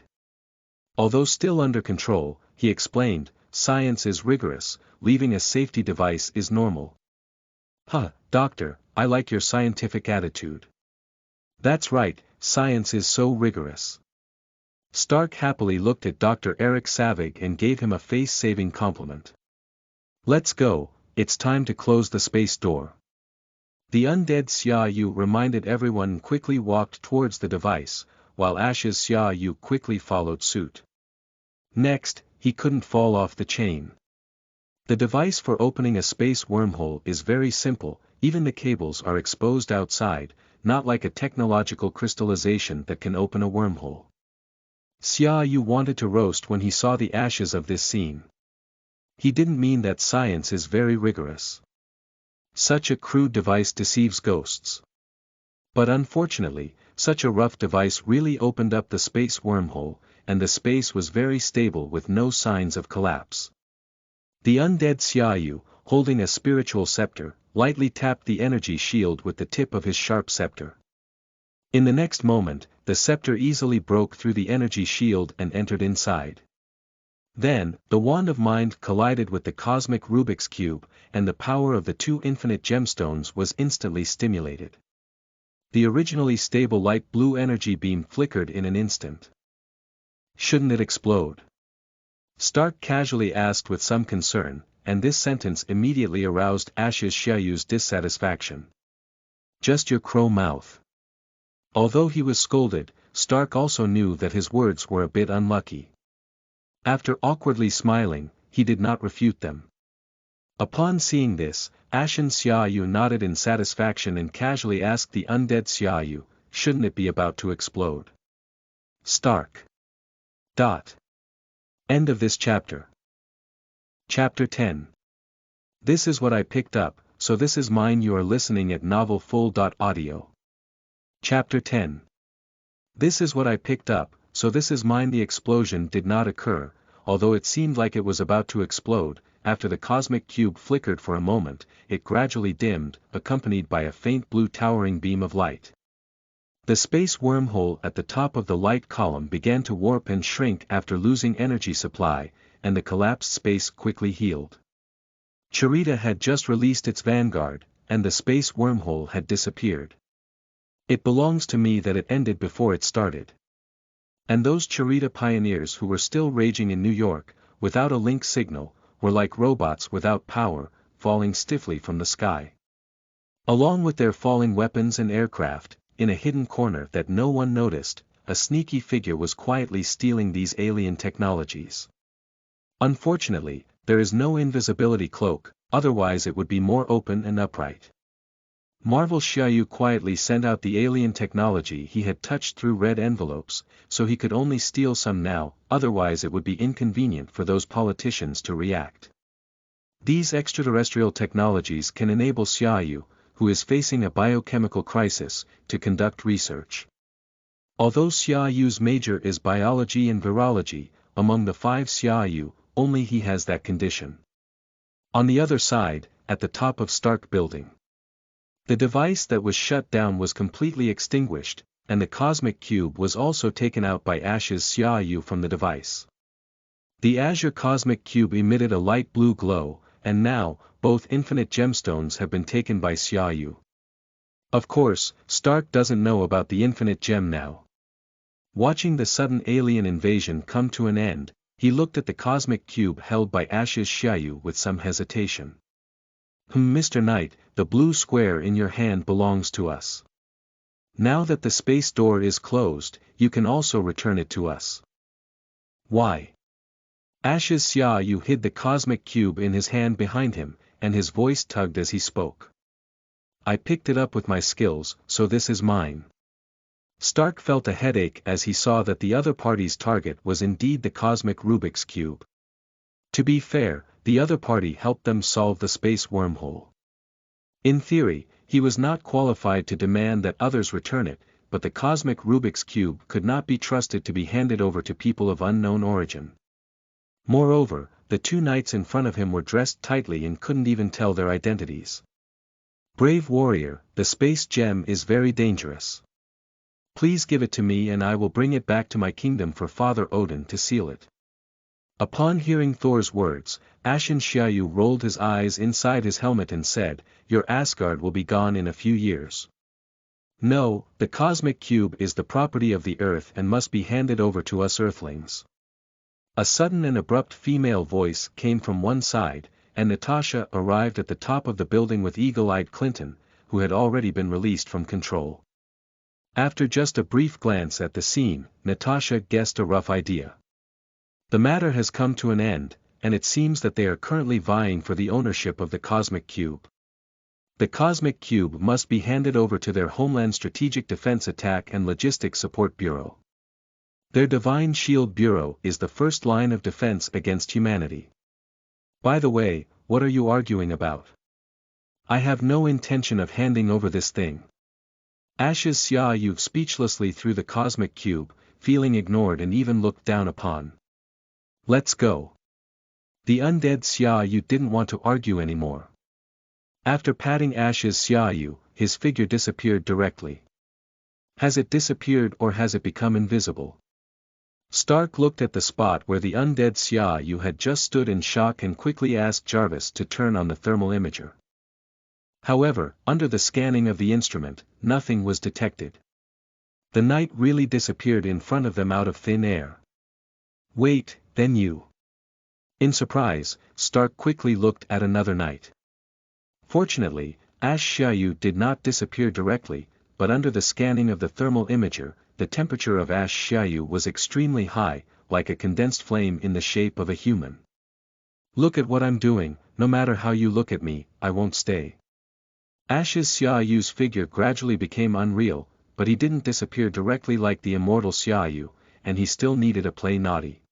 Although still under control, he explained, science is rigorous, leaving a safety device is normal. Huh, doctor, I like your scientific attitude. That's right, science is so rigorous. Stark happily looked at Dr. Eric Savig and gave him a face-saving compliment. Let's go, it's time to close the space door. The undead Xia Yu reminded everyone and quickly walked towards the device, while Ash's Xia Yu quickly followed suit. Next, he couldn't fall off the chain. The device for opening a space wormhole is very simple, even the cables are exposed outside, not like a technological crystallization that can open a wormhole. Xia Yu wanted to roast when he saw the ashes of this scene. He didn't mean that science is very rigorous. Such a crude device deceives ghosts. But unfortunately, such a rough device really opened up the space wormhole, and the space was very stable with no signs of collapse. The undead Xia Yu, holding a spiritual scepter, lightly tapped the energy shield with the tip of his sharp scepter. In the next moment, the scepter easily broke through the energy shield and entered inside. Then, the wand of mind collided with the cosmic Rubik's cube, and the power of the two infinite gemstones was instantly stimulated. The originally stable light blue energy beam flickered in an instant. Shouldn't it explode? Stark casually asked with some concern, and this sentence immediately aroused Ash's Xia Yu's dissatisfaction. Just your crow mouth. Although he was scolded, Stark also knew that his words were a bit unlucky. After awkwardly smiling, he did not refute them. Upon seeing this, Ashen Xia Yu nodded in satisfaction and casually asked the undead Xia Yu, shouldn't it be about to explode? Stark. End of this chapter. Chapter 10. This is what I picked up, so this is mine. You are listening at novelfull.audio. Chapter 10. This is what I picked up, so this is mine. The explosion did not occur, although it seemed like it was about to explode. After the cosmic cube flickered for a moment, it gradually dimmed, accompanied by a faint blue towering beam of light. The space wormhole at the top of the light column began to warp and shrink after losing energy supply, and the collapsed space quickly healed. Charita had just released its vanguard, and the space wormhole had disappeared. It belongs to me that it ended before it started. And those Charita pioneers who were still raging in New York, without a link signal, were like robots without power, falling stiffly from the sky. Along with their falling weapons and aircraft, in a hidden corner that no one noticed, a sneaky figure was quietly stealing these alien technologies. Unfortunately, there is no invisibility cloak, otherwise it would be more open and upright. Marvel Xia Yu quietly sent out the alien technology he had touched through red envelopes, so he could only steal some now, otherwise it would be inconvenient for those politicians to react. These extraterrestrial technologies can enable Xia Yu, who is facing a biochemical crisis, to conduct research. Although Xia Yu's major is biology and virology, among the 5 Xia Yu, only he has that condition. On the other side, at the top of Stark Building, the device that was shut down was completely extinguished, and the cosmic cube was also taken out by Ash's Xia Yu from the device. The azure cosmic cube emitted a light blue glow, and now, both infinite gemstones have been taken by Xia Yu. Of course, Stark doesn't know about the infinite gem now. Watching the sudden alien invasion come to an end, he looked at the cosmic cube held by Ash's Xia Yu with some hesitation. Mr. Knight, the blue square in your hand belongs to us. Now that the space door is closed, you can also return it to us. Why? Ash's Xia Yu hid the cosmic cube in his hand behind him, and his voice tugged as he spoke. I picked it up with my skills, so this is mine. Stark felt a headache as he saw that the other party's target was indeed the cosmic Rubik's cube. To be fair, the other party helped them solve the space wormhole. In theory, he was not qualified to demand that others return it, but the cosmic Rubik's cube could not be trusted to be handed over to people of unknown origin. Moreover, the 2 knights in front of him were dressed tightly and couldn't even tell their identities. Brave warrior, the space gem is very dangerous. Please give it to me and I will bring it back to my kingdom for Father Odin to seal it. Upon hearing Thor's words, Ashen Xia Yu rolled his eyes inside his helmet and said, "Your Asgard will be gone in a few years. No, the cosmic cube is the property of the Earth and must be handed over to us Earthlings." A sudden and abrupt female voice came from one side, and Natasha arrived at the top of the building with eagle-eyed Clinton, who had already been released from control. After just a brief glance at the scene, Natasha guessed a rough idea. The matter has come to an end, and it seems that they are currently vying for the ownership of the Cosmic Cube. The Cosmic Cube must be handed over to their Homeland Strategic Defense Attack and Logistics Support Bureau. Their Divine Shield Bureau is the first line of defense against humanity. By the way, what are you arguing about? I have no intention of handing over this thing. Ashes Xia Yu speechlessly through the Cosmic Cube, feeling ignored and even looked down upon. Let's go. The undead Xia Yu didn't want to argue anymore. After patting Ashes Xia Yu, his figure disappeared directly. Has it disappeared or has it become invisible? Stark looked at the spot where the undead Xia Yu had just stood in shock and quickly asked Jarvis to turn on the thermal imager. However, under the scanning of the instrument, nothing was detected. The knight really disappeared in front of them out of thin air. Wait, then you. In surprise, Stark quickly looked at another knight. Fortunately, Ash Xia Yu did not disappear directly, but under the scanning of the thermal imager, the temperature of Ash Xia Yu was extremely high, like a condensed flame in the shape of a human. Look at what I'm doing, no matter how you look at me, I won't stay. Ash's Xia Yu's figure gradually became unreal, but he didn't disappear directly like the Immortal Xia Yu, and he still needed to play naughty.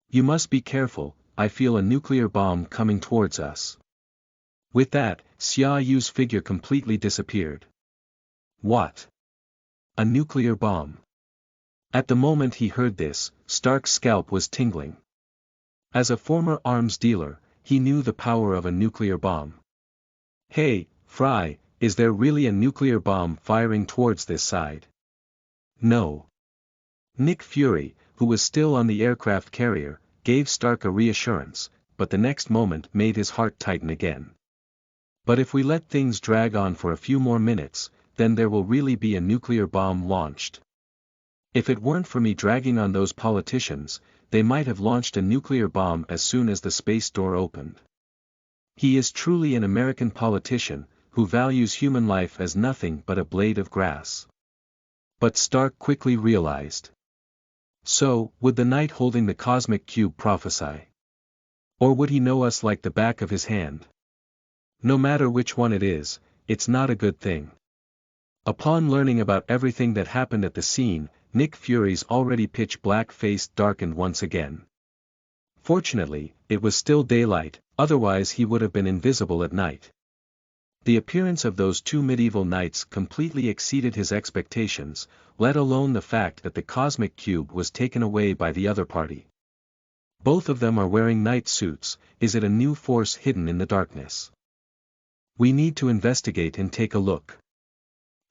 You must be careful, I feel a nuclear bomb coming towards us. With that, Xia Yu's figure completely disappeared. What? A nuclear bomb? At the moment he heard this, Stark's scalp was tingling. As a former arms dealer, he knew the power of a nuclear bomb. Hey, Fry, is there really a nuclear bomb firing towards this side? No. Nick Fury, who was still on the aircraft carrier, gave Stark a reassurance, but the next moment made his heart tighten again. But if we let things drag on for a few more minutes, then there will really be a nuclear bomb launched. If it weren't for me dragging on those politicians, they might have launched a nuclear bomb as soon as the space door opened. He is truly an American politician, who values human life as nothing but a blade of grass. But Stark quickly realized. So, would the knight holding the cosmic cube prophesy? Or would he know us like the back of his hand? No matter which one it is, it's not a good thing. Upon learning about everything that happened at the scene, Nick Fury's already pitch-black face darkened once again. Fortunately, it was still daylight, otherwise he would have been invisible at night. The appearance of those two medieval knights completely exceeded his expectations, let alone the fact that the cosmic cube was taken away by the other party. Both of them are wearing knight suits. Is it a new force hidden in the darkness? We need to investigate and take a look.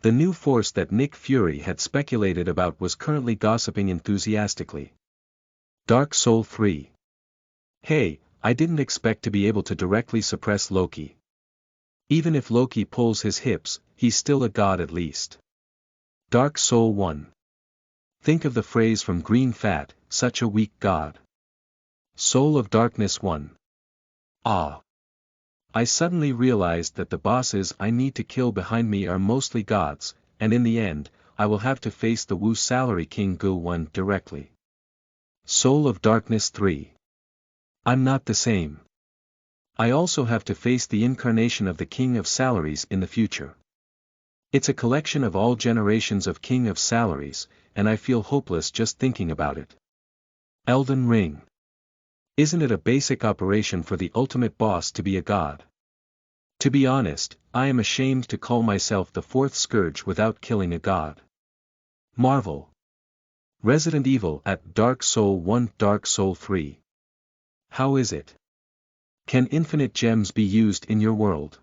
The new force that Nick Fury had speculated about was currently gossiping enthusiastically. Dark Soul 3. Hey, I didn't expect to be able to directly suppress Loki. Even if Loki pulls his hips, he's still a god at least. Dark Soul 1. Think of the phrase from Green Fat, such a weak god. Soul of Darkness 1. Ah. I suddenly realized that the bosses I need to kill behind me are mostly gods, and in the end, I will have to face the Wu Salary King Gu 1 directly. Soul of Darkness 3. I'm not the same. I also have to face the incarnation of the King of Salaries in the future. It's a collection of all generations of King of Salaries, and I feel hopeless just thinking about it. Elden Ring. Isn't it a basic operation for the ultimate boss to be a god? To be honest, I am ashamed to call myself the fourth scourge without killing a god. Marvel. Resident Evil at Dark Soul 1 Dark Soul 3. How is it? Can infinite gems be used in your world?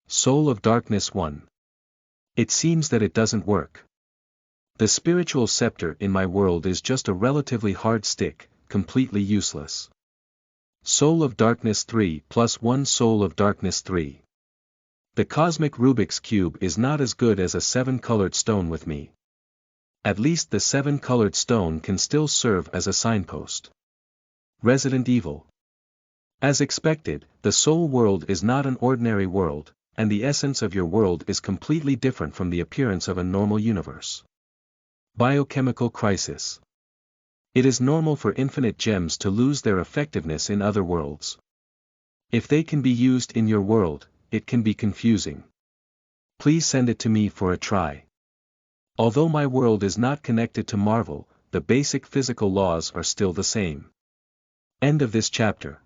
Soul of Darkness 1. It seems that it doesn't work. The spiritual scepter in my world is just a relatively hard stick, completely useless. Soul of Darkness 3 plus 1 Soul of Darkness 3. The cosmic Rubik's Cube is not as good as a 7-colored stone with me. At least the 7-colored stone can still serve as a signpost. Resident Evil. As expected, the Soul world is not an ordinary world, and the essence of your world is completely different from the appearance of a normal universe. Biochemical Crisis. It is normal for infinite gems to lose their effectiveness in other worlds. If they can be used in your world, it can be confusing. Please send it to me for a try. Although my world is not connected to Marvel, the basic physical laws are still the same. End of this chapter.